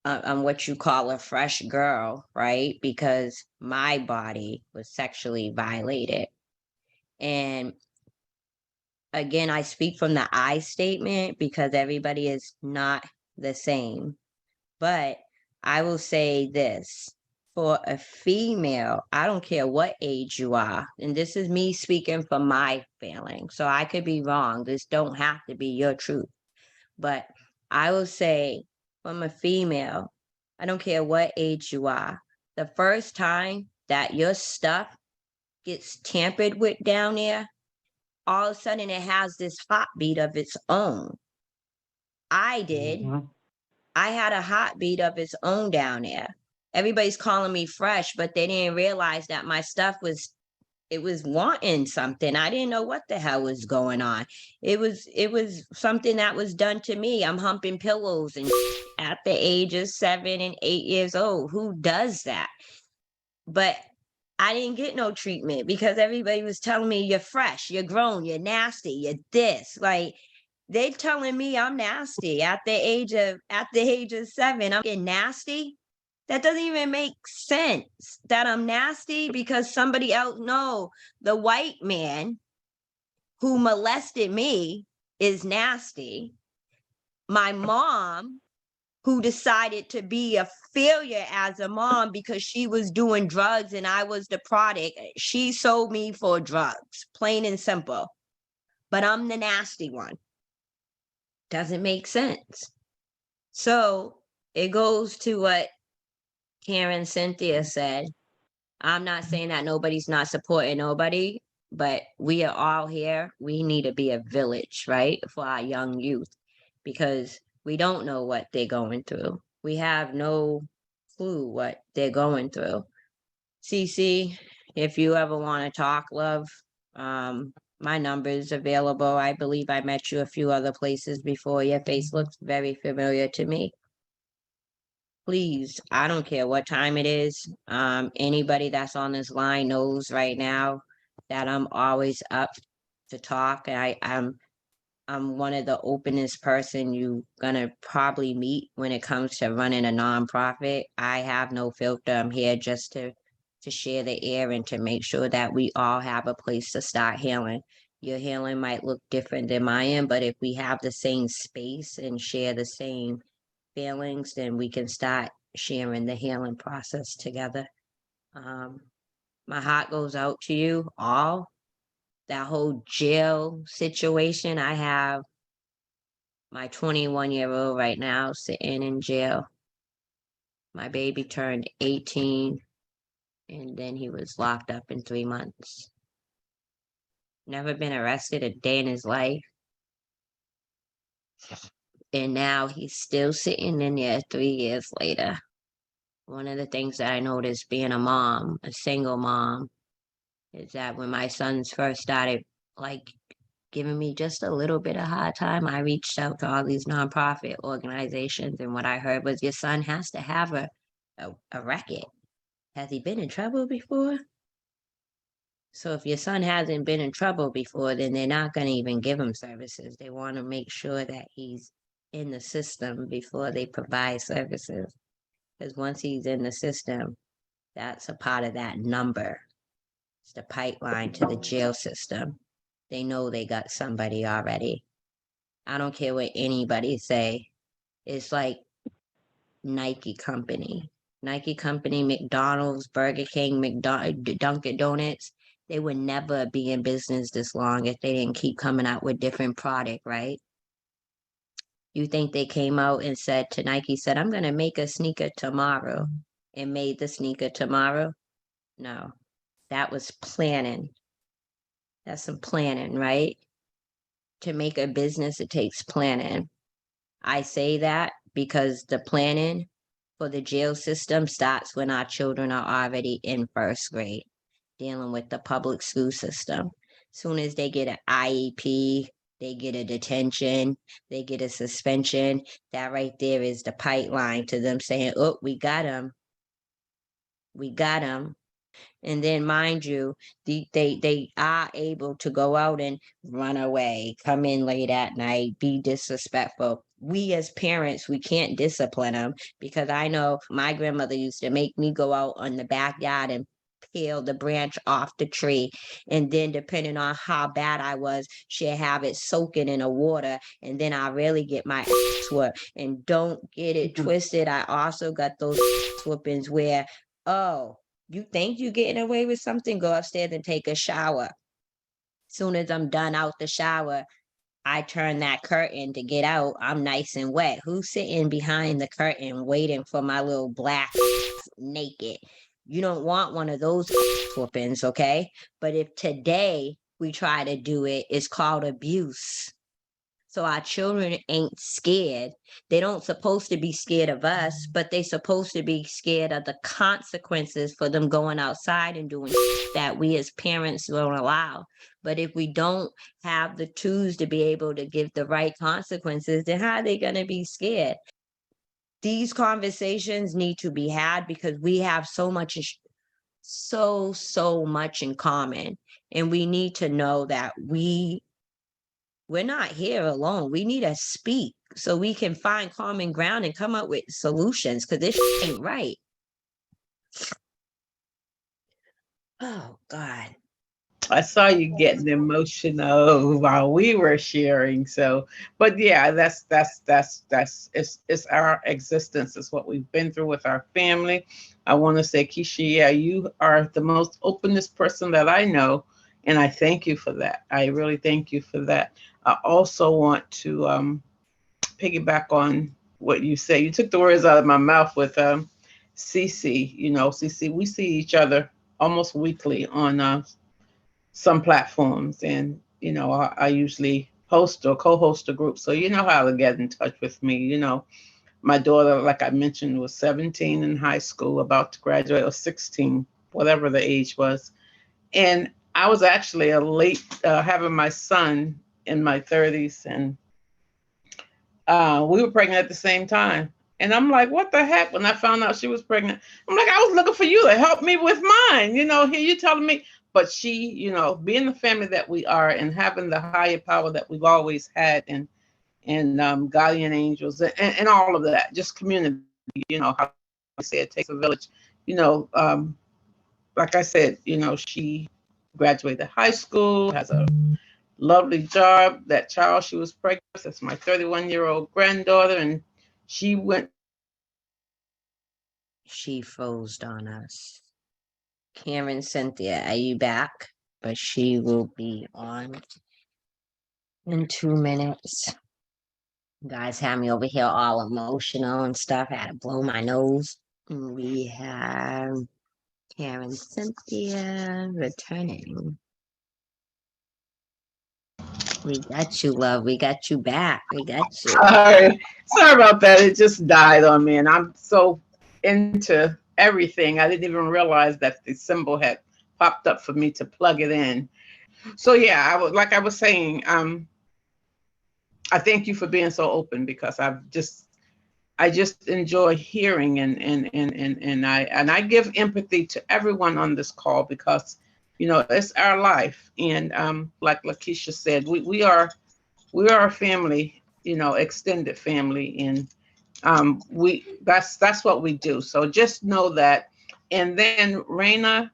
I'm what you call a fresh girl, right? Because my body was sexually violated. And again, I speak from the I statement because everybody is not the same. But I will say this, for a female, I don't care what age you are, and this is me speaking from my feeling, so I could be wrong. This don't have to be your truth. But I will say, from a female, I don't care what age you are, the first time that your stuff gets tampered with down there, all of a sudden it has this heartbeat of its own. I did. I had a heartbeat of its own down there. Everybody's calling me fresh, but they didn't realize that my stuff was, it was wanting something. I didn't know what the hell was going on. It was something that was done to me. I'm humping pillows and at the age of 7 and 8 years old. Who does that? But I didn't get no treatment because everybody was telling me, you're fresh, you're grown, you're nasty, you're this. Like, they telling me I'm nasty at the age of 7. I'm getting nasty. That doesn't even make sense that I'm nasty because somebody else. No, the white man who molested me is nasty. My mom, who decided to be a failure as a mom because she was doing drugs and I was the product, she sold me for drugs, plain and simple. But I'm the nasty one. Doesn't make sense. So it goes to what Karen Cynthia said. I'm not saying that nobody's not supporting nobody, but we are all here. We need to be a village, right? For our young youth, because we don't know what they're going through. We have no clue what they're going through. Cece, if you ever want to talk, love, my number is available. I believe I met you a few other places before. Your face looks very familiar to me. Please, I don't care what time it is. Anybody that's on this line knows right now that I'm always up to talk. I'm one of the openest person you gonna probably meet when it comes to running a nonprofit. I have no filter. I'm here just to share the air and to make sure that we all have a place to start healing. Your healing might look different than mine, but if we have the same space and share the same feelings, then we can start sharing the healing process together. My heart goes out to you all. That whole jail situation, I have my 21-year-old right now sitting in jail. My baby turned 18 and then he was locked up in 3 months. Never been arrested a day in his life. And now he's still sitting in there 3 years later. One of the things that I noticed being a mom, a single mom, is that when my sons first started like giving me just a little bit of hard time, I reached out to all these nonprofit organizations, and what I heard was your son has to have a record. Has he been in trouble before? So if your son hasn't been in trouble before, then they're not going to even give him services. They want to make sure that he's in the system before they provide services. Because once he's in the system, that's a part of that number. It's the pipeline to the jail system. They know they got somebody already. I don't care what anybody say. It's like Nike company. Nike company, McDonald's, Burger King, Dunkin' Donuts. They would never be in business this long if they didn't keep coming out with different product, right? You think they came out and said to Nike, said, I'm going to make a sneaker tomorrow and made the sneaker tomorrow? No, that was planning. That's some planning, right? To make a business, it takes planning. I say that because the planning for the jail system starts when our children are already in first grade, dealing with the public school system. Soon as they get an IEP, they get a detention, they get a suspension. That right there is the pipeline to them saying, oh, we got him. We got him. And then, mind you, they are able to go out and run away, come in late at night, be disrespectful. We as parents, we can't discipline them because I know my grandmother used to make me go out on the backyard and peel the branch off the tree. And then depending on how bad I was, she'd have it soaking in the water. And then I really get my whooped. And don't get it twisted. I also got those whoopings where, oh, you think you getting away with something? Go upstairs and take a shower. Soon as I'm done out the shower, I turn that curtain to get out. I'm nice and wet. Who's sitting behind the curtain waiting for my little black naked? You don't want one of those whoopings, okay? But if today we try to do it, it's called abuse. So our children ain't scared. They don't supposed to be scared of us, but they supposed to be scared of the consequences for them going outside and doing that we as parents won't allow. But if we don't have the tools to be able to give the right consequences, then how are they going to be scared? These conversations need to be had because we have so much in common. And we need to know that we're not here alone. We need to speak so we can find common ground and come up with solutions because this ain't right. Oh, God. I saw you getting emotional while we were sharing. So, but yeah, that's it's our existence. It's what we've been through with our family. I want to say, Keisha, yeah, you are the most openest person that I know, and I thank you for that. I really thank you for that. I also want to piggyback on what you say. You took the words out of my mouth with Cece. You know, Cece, we see each other almost weekly on some platforms, and you know, I usually host or co-host a group, so you know how to get in touch with me. You know, My daughter, like I mentioned, was 17 in high school, about to graduate, or 16, whatever the age was. And I was actually a late having my son in my 30s, and we were pregnant at the same time. And I'm like, what the heck? When I found out she was pregnant, I'm like, I was looking for you to help me with mine. You know, here you telling me. But she, you know, being the family that we are and having the higher power that we've always had, and guardian angels and all of that, just community, you know, how I say it takes a village. You know, like I said, you know, she graduated high school, has a lovely job. That child she was pregnant with, that's my 31-year-old granddaughter, and she went. She froze on us. Karen Cynthia, are you back? But she will be on in 2 minutes. You guys have me over here all emotional and stuff. I had to blow my nose. We have Karen Cynthia returning. We got you, love. We got you back. We got you. Sorry about that. It just died on me, and I'm so into everything. I didn't even realize that the symbol had popped up for me to plug it in. So yeah, like I was saying, I thank you for being so open, because I just enjoy hearing, and I give empathy to everyone on this call, because you know it's our life, and like Lakeisha said, we are a family, you know, extended family, and that's what we do. So just know that. And then Raina,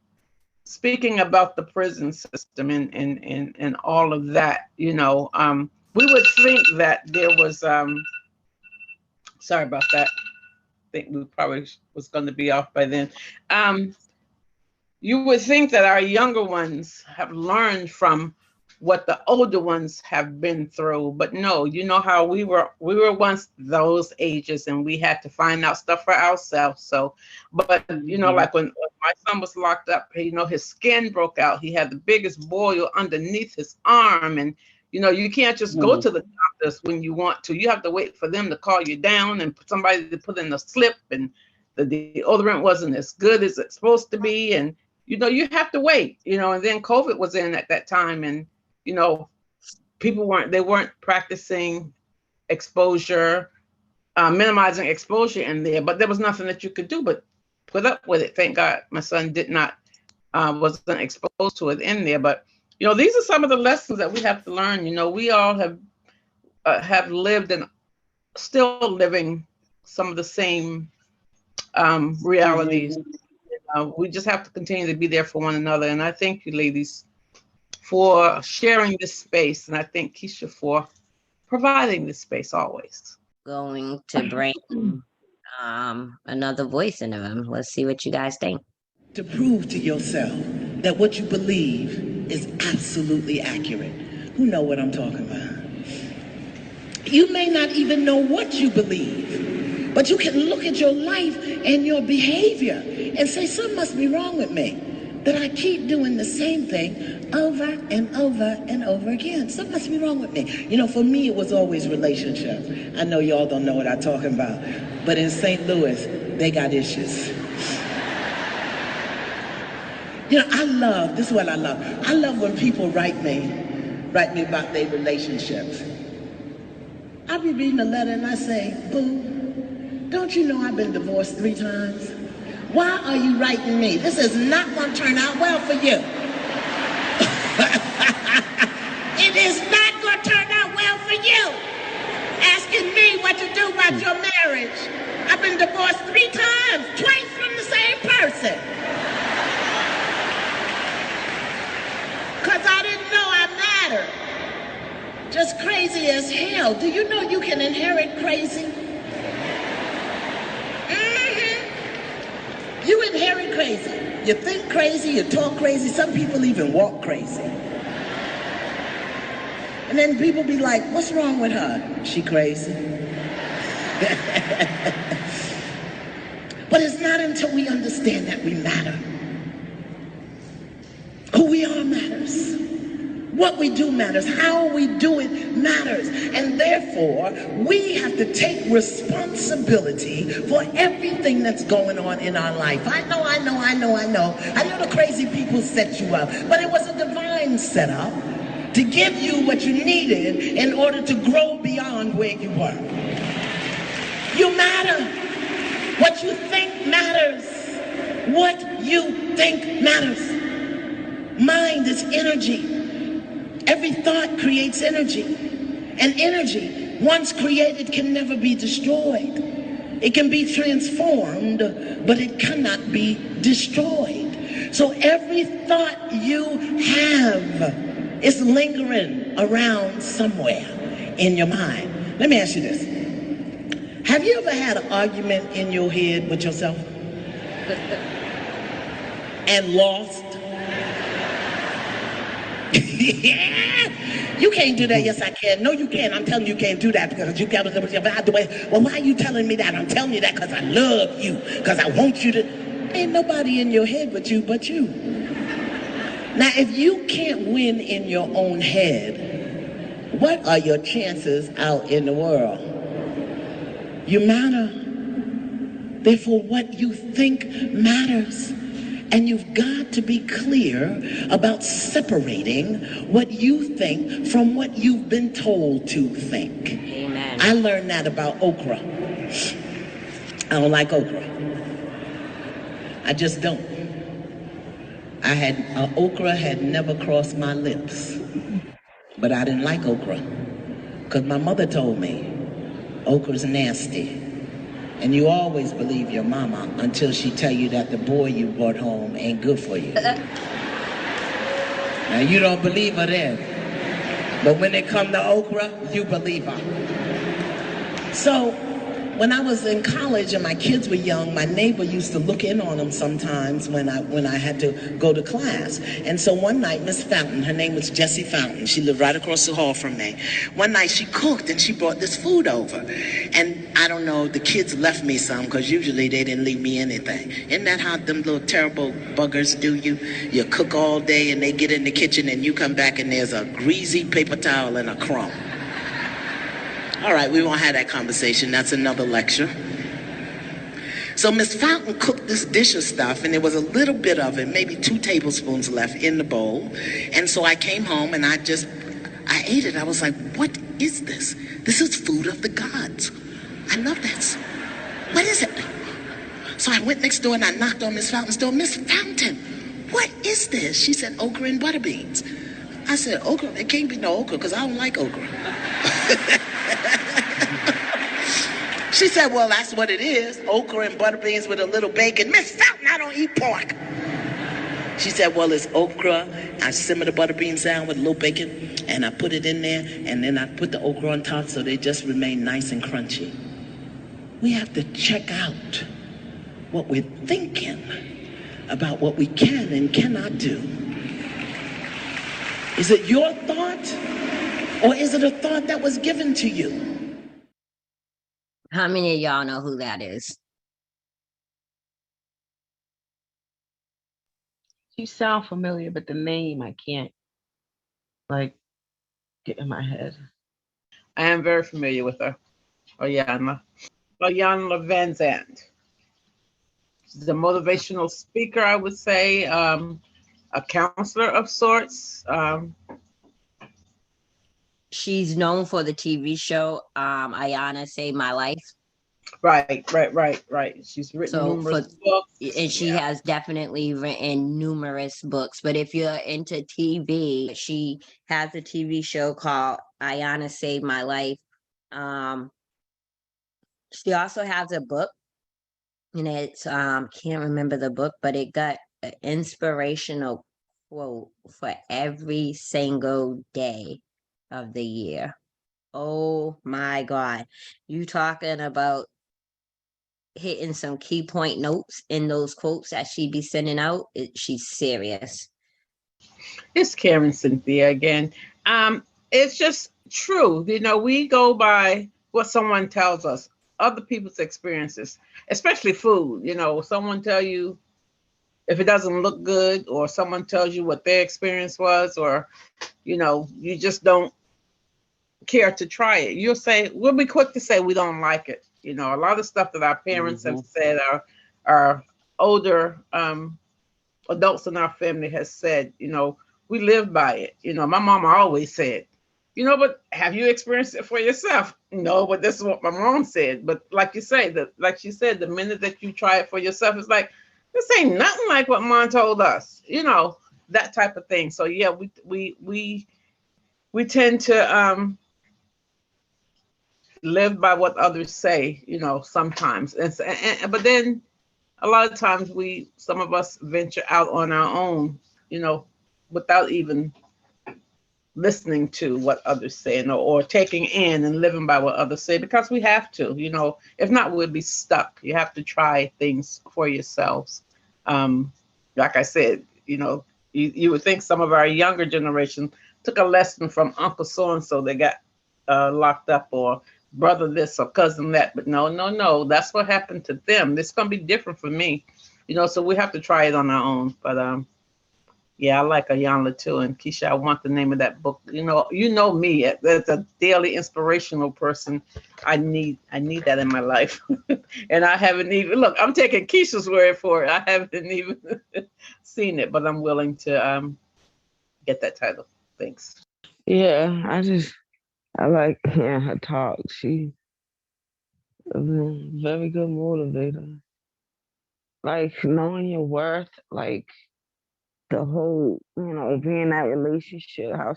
speaking about the prison system and all of that, you know, we would think that there was sorry about that. I think we probably was going to be off by then. You would think that our younger ones have learned from what the older ones have been through, but no. You know how we were once those ages, and we had to find out stuff for ourselves. So, but you know, like when my son was locked up, you know, his skin broke out. He had the biggest boil underneath his arm, and you know, you can't just go to the doctors when you want to. You have to wait for them to call you down and somebody to put in a slip, and the deodorant wasn't as good as it's supposed to be, and you know, you have to wait, you know. And then COVID was in at that time, and you know, people weren't practicing exposure, minimizing exposure in there, but there was nothing that you could do but put up with it. Thank God my son wasn't exposed to it in there. But you know, these are some of the lessons that we have to learn. You know, we all have lived and still living some of the same realities. We just have to continue to be there for one another. And I thank you, ladies, for sharing this space. And I thank Keisha for providing this space always. Going to bring another voice in the room. Let's see what you guys think. To prove to yourself that what you believe is absolutely accurate. Who know what I'm talking about? You may not even know what you believe, but you can look at your life and your behavior and say, something must be wrong with me, that I keep doing the same thing over and over and over again. Something must be wrong with me. You know, for me, it was always relationships. I know y'all don't know what I'm talking about, but in St. Louis, they got issues. You know, this is what I love. I love when people write me about their relationships. I'll be reading a letter and I say, boo, don't you know I've been divorced 3 times? Why are you writing me? This is not going to turn out well for you. It is not going to turn out well for you. Asking me what to do about your marriage. I've been divorced 3 times, twice from the same person. Because I didn't know I mattered. Just crazy as hell. Do you know you can inherit crazy? You inherit crazy. You think crazy, you talk crazy. Some people even walk crazy. And then people be like, what's wrong with her? She crazy. But it's not until we understand that we matter. Who we are matters. What we do matters. How we do it matters. And therefore, we have to take responsibility for everything that's going on in our life. I know the crazy people set you up, but it was a divine setup to give you what you needed in order to grow beyond where you were. You matter. What you think matters. What you think matters. Mind is energy. Every thought creates energy. And energy, once created, can never be destroyed. It can be transformed, but it cannot be destroyed. So every thought you have is lingering around somewhere in your mind. Let me ask you this. Have you ever had an argument in your head with yourself and lost? Yeah, you can't do that. Yes, I can. No, you can't. I'm telling you, you can't do that because you can't. Well, why are you telling me that? I'm telling you that because I love you, because I want you to. Ain't nobody in your head but you. Now, if you can't win in your own head, what are your chances out in the world? You matter. Therefore, what you think matters. And you've got to be clear about separating what you think from what you've been told to think. Amen. I learned that about okra. I don't like okra. I just don't. Okra had never crossed my lips. But I didn't like okra. Because my mother told me, okra's nasty. And you always believe your mama until she tell you that the boy you brought home ain't good for you. Now you don't believe her then. But when it come to okra, you believe her. So when I was in college and my kids were young, my neighbor used to look in on them sometimes when I had to go to class. And so one night, Miss Fountain, her name was Jessie Fountain, she lived right across the hall from me. One night she cooked and she brought this food over. And I don't know, the kids left me some because usually they didn't leave me anything. Isn't that how them little terrible buggers do you? You cook all day and they get in the kitchen and you come back and there's a greasy paper towel and a crumb. All right, we won't have that conversation. That's another lecture. So Miss Fountain cooked this dish of stuff, and there was a little bit of it, maybe 2 tablespoons left in the bowl. And so I came home, and I ate it. I was like, what is this? This is food of the gods. I love this. What is it? So I went next door, and I knocked on Miss Fountain's door. Miss Fountain, what is this? She said, okra and butter beans. I said, okra? It can't be no okra, because I don't like okra. She said, well, that's what it is. Okra and butter beans with a little bacon. Miss Fountain, I don't eat pork. She said, well, it's okra. I simmer the butter beans down with a little bacon, and I put it in there, and then I put the okra on top so they just remain nice and crunchy. We have to check out what we're thinking about what we can and cannot do. Is it your thought, or is it a thought that was given to you? How many of y'all know who that is? She sound familiar, but the name I can't get in my head. I am very familiar with her. Iyanla Van Zandt. She's a motivational speaker, I would say, a counselor of sorts. She's known for the TV show, Ayanna Saved My Life. Right. She's written numerous books. And she has definitely written numerous books. But if you're into TV, she has a TV show called Ayanna Saved My Life. She also has a book, and it's can't remember the book, but it got an inspirational quote for every single day of the year. Oh my God. You talking about hitting some key point notes in those quotes that she be sending out. She's serious. It's Karen Cynthia again. It's just true. We go by what someone tells us, other people's experiences, especially food. Someone tell you if it doesn't look good, or someone tells you what their experience was, or you just don't care to try it. We'll be quick to say we don't like it. A lot of stuff that our parents have said, our older adults in our family has said, we live by it. My mama always said, but have you experienced it for yourself? No, but this is what my mom said. But like she said, the minute that you try it for yourself, it's like, this ain't nothing like what mom told us, that type of thing. So yeah, we tend to live by what others say, sometimes. But then a lot of times some of us venture out on our own, without even listening to what others say, or taking in and living by what others say, because we have to, if not, we'll be stuck. You have to try things for yourselves. Like I said, you would think some of our younger generation took a lesson from Uncle so-and-so that got locked up, or brother this or cousin that, but no, that's what happened to them. It's going to be different for me, so we have to try it on our own. But yeah, I like Ayanla too. And Keisha, I want the name of that book. You know me as a daily inspirational person. I need that in my life. And I haven't even, look, I'm taking Keisha's word for it. I haven't even seen it, but I'm willing to get that title. Thanks. Yeah, I like hearing her talk. She is a very good motivator. Like knowing your worth, like the whole, being in that relationship, how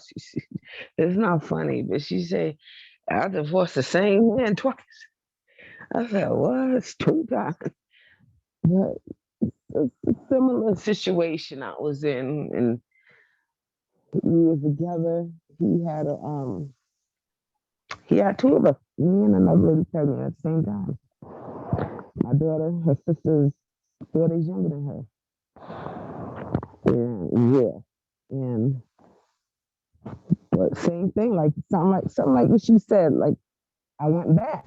it's not funny, but she said, I divorced the same man twice. I said, what? It's 2 times. But it's a similar situation I was in, and we were together. He had 2 of us, me and another lady pregnant at the same time. My daughter, her sister's 4 days younger than her. And yeah. And but same thing, like something like what she said, like I went back.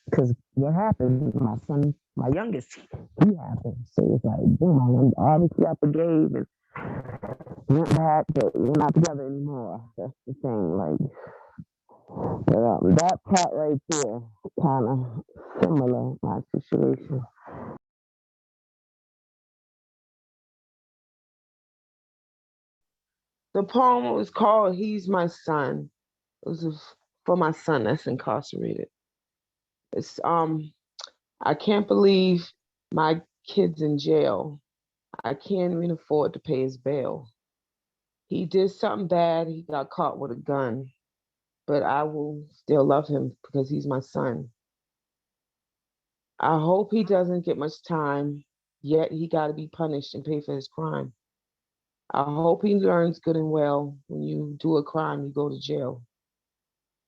Because what happened, my son, my youngest, he happened. So it's like, boom, I went, obviously I forgave and went back, but we're not together anymore. That's the thing. Like, that part right there, kind of similar, my situation. The poem was called He's My Son. It was for my son that's incarcerated. It's, I can't believe my kid's in jail. I can't even afford to pay his bail. He did something bad. He got caught with a gun, but I will still love him because he's my son. I hope he doesn't get much time, yet he got to be punished and pay for his crime. I hope he learns good and well. When you do a crime, you go to jail.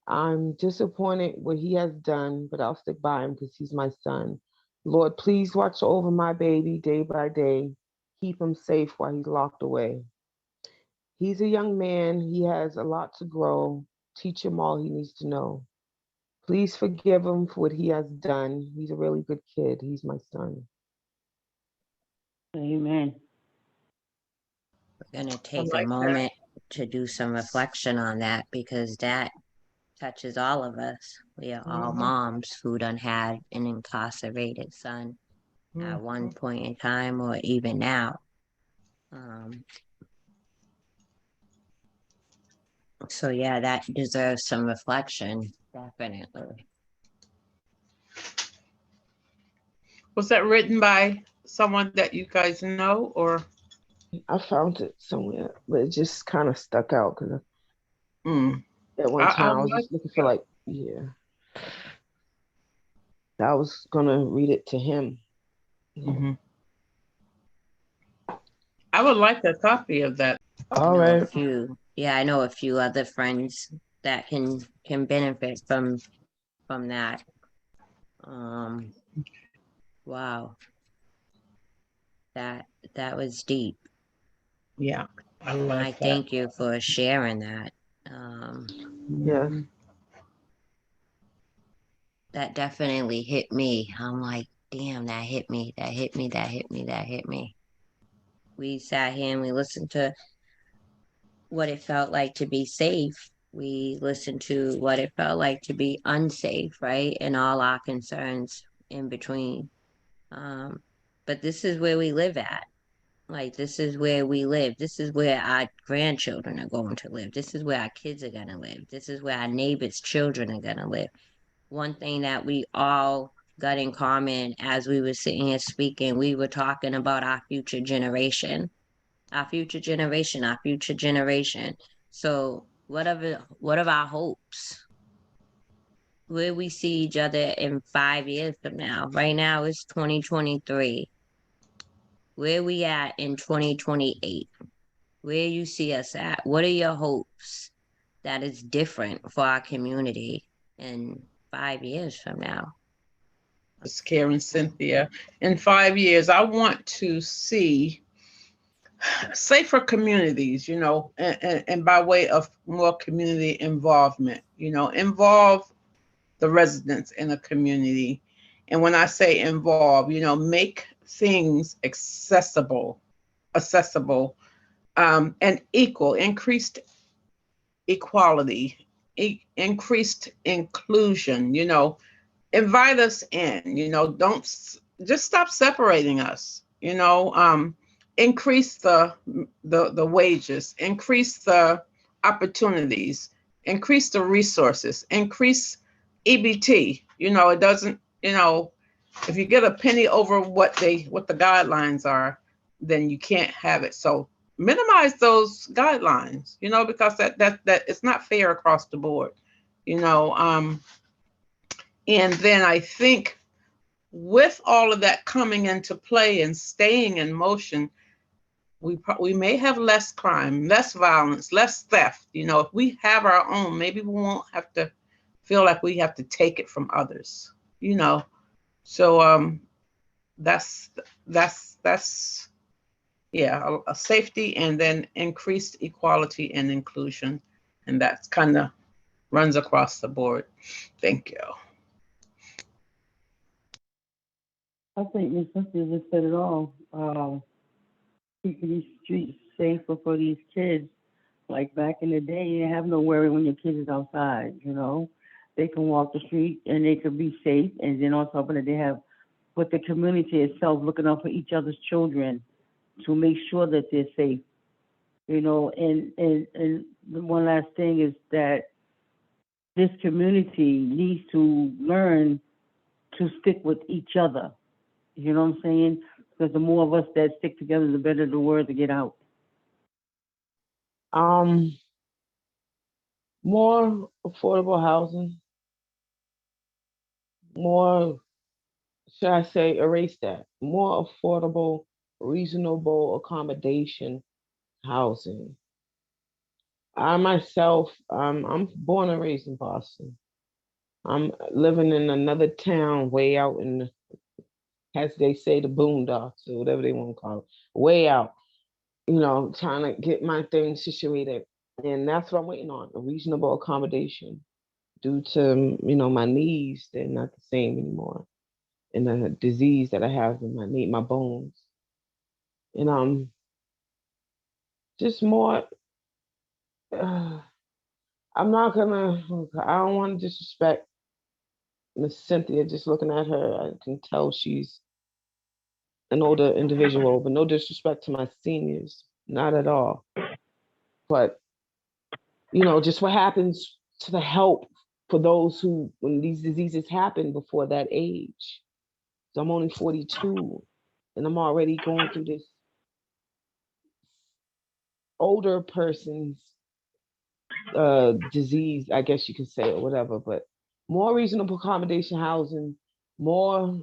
I'm disappointed what he has done, but I'll stick by him because he's my son. Lord, please watch over my baby day by day. Keep him safe while he's locked away. He's a young man. He has a lot to grow. Teach him all he needs to know. Please forgive him for what he has done. He's a really good kid. He's my son. Amen. We're going to I take a like that. moment to do some reflection on that, because that touches all of us. We are all moms who done had an incarcerated son at one point in time, or even now. So yeah, that deserves some reflection, definitely. Was that written by someone that you guys know, or? I found it somewhere, but it just kind of stuck out because at one time I was just looking for I was gonna read it to him. Mm-hmm. I would like a copy of that. All right. I know a few other friends that can benefit from that. Wow. That was deep. Yeah, I like I thank you for sharing that. Yes. That definitely hit me. I'm like, damn, that hit me. That hit me. That hit me. That hit me. We sat here and we listened to what it felt like to be safe. We listened to what it felt like to be unsafe, right? And all our concerns in between. But this is where we live at. Like, this is where we live. This is where our grandchildren are going to live. This is where our kids are going to live. This is where our neighbors' children are going to live. One thing that we all got in common as we were sitting here speaking, we were talking about our future generation, our future generation, our future generation. So, what of our hopes? Where we see each other in 5 years from now? Right now, it's 2023. Where we at in 2028? Where you see us at? What are your hopes that is different for our community in 5 years from now? Ms. Karen Cynthia. In 5 years, I want to see safer communities, and by way of more community involvement, involve the residents in a community. And when I say involve, make things accessible, and equal, increased equality, increased inclusion, invite us in, don't just stop separating us, increase the wages, increase the opportunities, increase the resources, increase EBT. It doesn't, if you get a penny over what the guidelines are, then you can't have it. So minimize those guidelines, because that it's not fair across the board, and then I think with all of that coming into play and staying in motion, we may have less crime, less violence, less theft. If we have our own, maybe we won't have to feel like we have to take it from others. So that's yeah, a safety, and then increased equality and inclusion, and that's kind of runs across the board. Thank you. I think Ms. Cynthia just said it all. Keeping these streets safer for these kids. Like back in the day, you didn't have no worry when your kid is outside, They can walk the street and they can be safe. And then on top of it, they have with the community itself looking out for each other's children to make sure that they're safe. And the one last thing is that this community needs to learn to stick with each other. You know what I'm saying? Because the more of us that stick together, the better the word to get out. More affordable housing, more, should I say, erase that, more affordable, reasonable accommodation housing. I myself, I'm born and raised in Boston. I'm living in another town way out in the, as they say, the boondocks or whatever they want to call it, way out, trying to get my things situated. And that's what I'm waiting on, a reasonable accommodation. Due to, my knees, they're not the same anymore. And the disease that I have in my knee, my bones. And just more, I'm not gonna, I don't want to disrespect Miss Cynthia. Just looking at her, I can tell she's an older individual, but no disrespect to my seniors, not at all. But, just what happens to the help for those who, when these diseases happen before that age. So I'm only 42 and I'm already going through this older person's disease, I guess you could say, or whatever. But more reasonable accommodation housing, more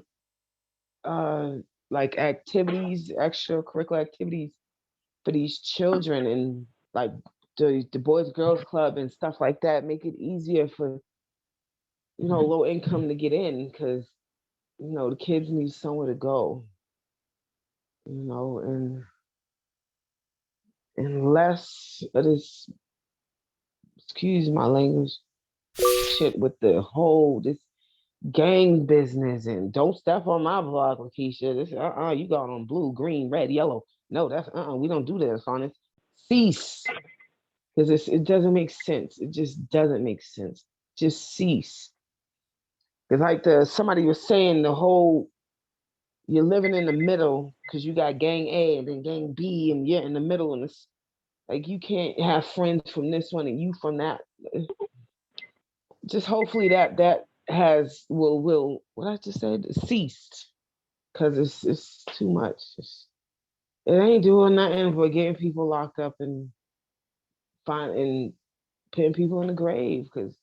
like activities, extracurricular activities for these children, and like the Boys Girls Club and stuff like that. Make it easier for low income to get in, because the kids need somewhere to go. And less of this, excuse my language, shit with the whole this gang business and don't step on my block, Lakeisha. This you got on blue, green, red, yellow. No, that's we don't do this on it. Cease. because it doesn't make sense. It just doesn't make sense. Just cease. Because like somebody was saying, you're living in the middle because you got gang A and then gang B and you're in the middle, and it's like you can't have friends from this one and you from that. Just hopefully that will what I just said ceased, because it's too much. It ain't doing nothing but getting people locked up and putting people in the grave, because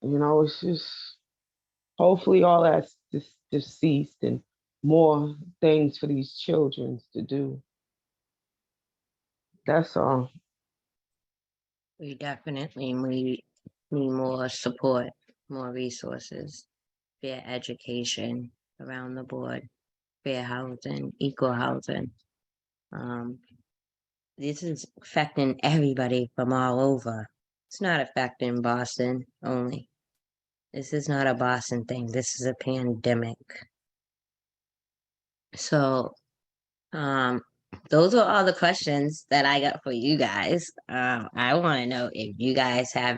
it's just hopefully all that's just ceased and more things for these children to do. That's all. We definitely need more support, more resources, fair education around the board, fair housing, equal housing. This is affecting everybody from all over. It's not affecting Boston only. This is not a Boston thing. This is a pandemic. So, those are all the questions that I got for you guys. I want to know if you guys have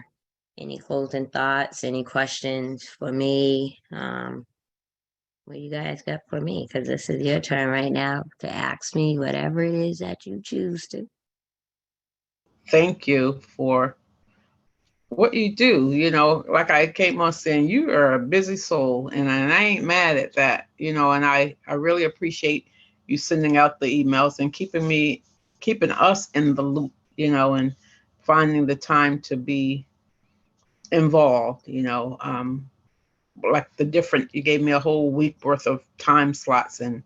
any closing thoughts, any questions for me. What you guys got for me? Because this is your turn right now to ask me whatever it is that you choose to. Thank you for what you do. Like I came on saying, you are a busy soul, and I ain't mad at that. And I really appreciate you sending out the emails and keeping us in the loop, and finding the time to be involved. Like you gave me a whole week worth of time slots, and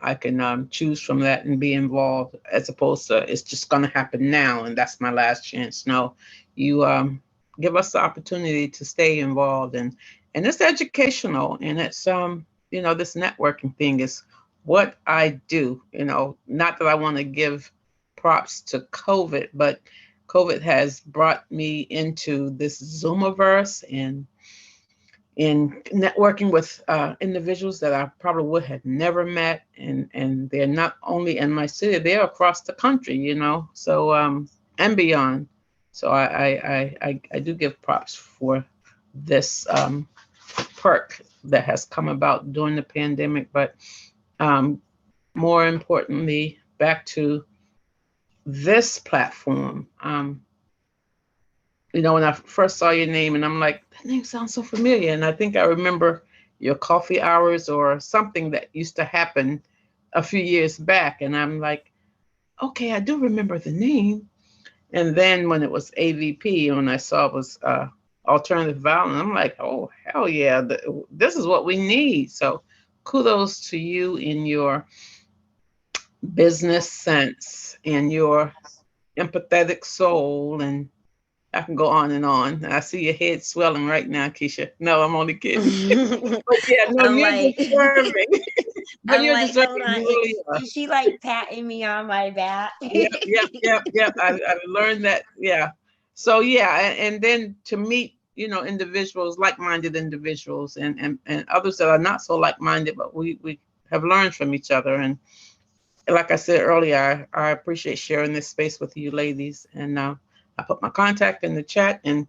I can choose from that and be involved, as opposed to it's just going to happen now and that's my last chance. No, you give us the opportunity to stay involved, and it's educational, and it's this networking thing is what I do. Not that I want to give props to COVID, but COVID has brought me into this Zoomiverse and in networking with individuals that I probably would have never met, and they're not only in my city, they're across the country, so and beyond. So I do give props for this perk that has come about during the pandemic, but more importantly, back to this platform. When I first saw your name, and I'm like, that name sounds so familiar. And I think I remember your coffee hours or something that used to happen a few years back. And I'm like, okay, I do remember the name. And then when it was AVP, when I saw it was alternative violence, I'm like, oh, hell yeah, this is what we need. So kudos to you in your business sense and your empathetic soul, and I can go on and on. I see your head swelling right now, Keisha. No, I'm only kidding. But yeah, no, I'm you're like, deserving. But I'm you're like, deserving. hold on, You really are. is she like patting me on my back? Yep. I learned that. Yeah. So yeah, and then to meet, individuals, like-minded individuals, and others that are not so like-minded, but we have learned from each other. And like I said earlier, I appreciate sharing this space with you ladies. And I put my contact in the chat, and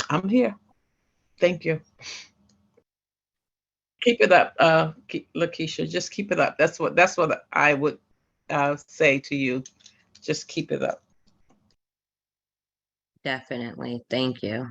I'm here. Thank you. Keep it up, Lakeisha. Just keep it up. That's what I would say to you. Just keep it up. Definitely. Thank you.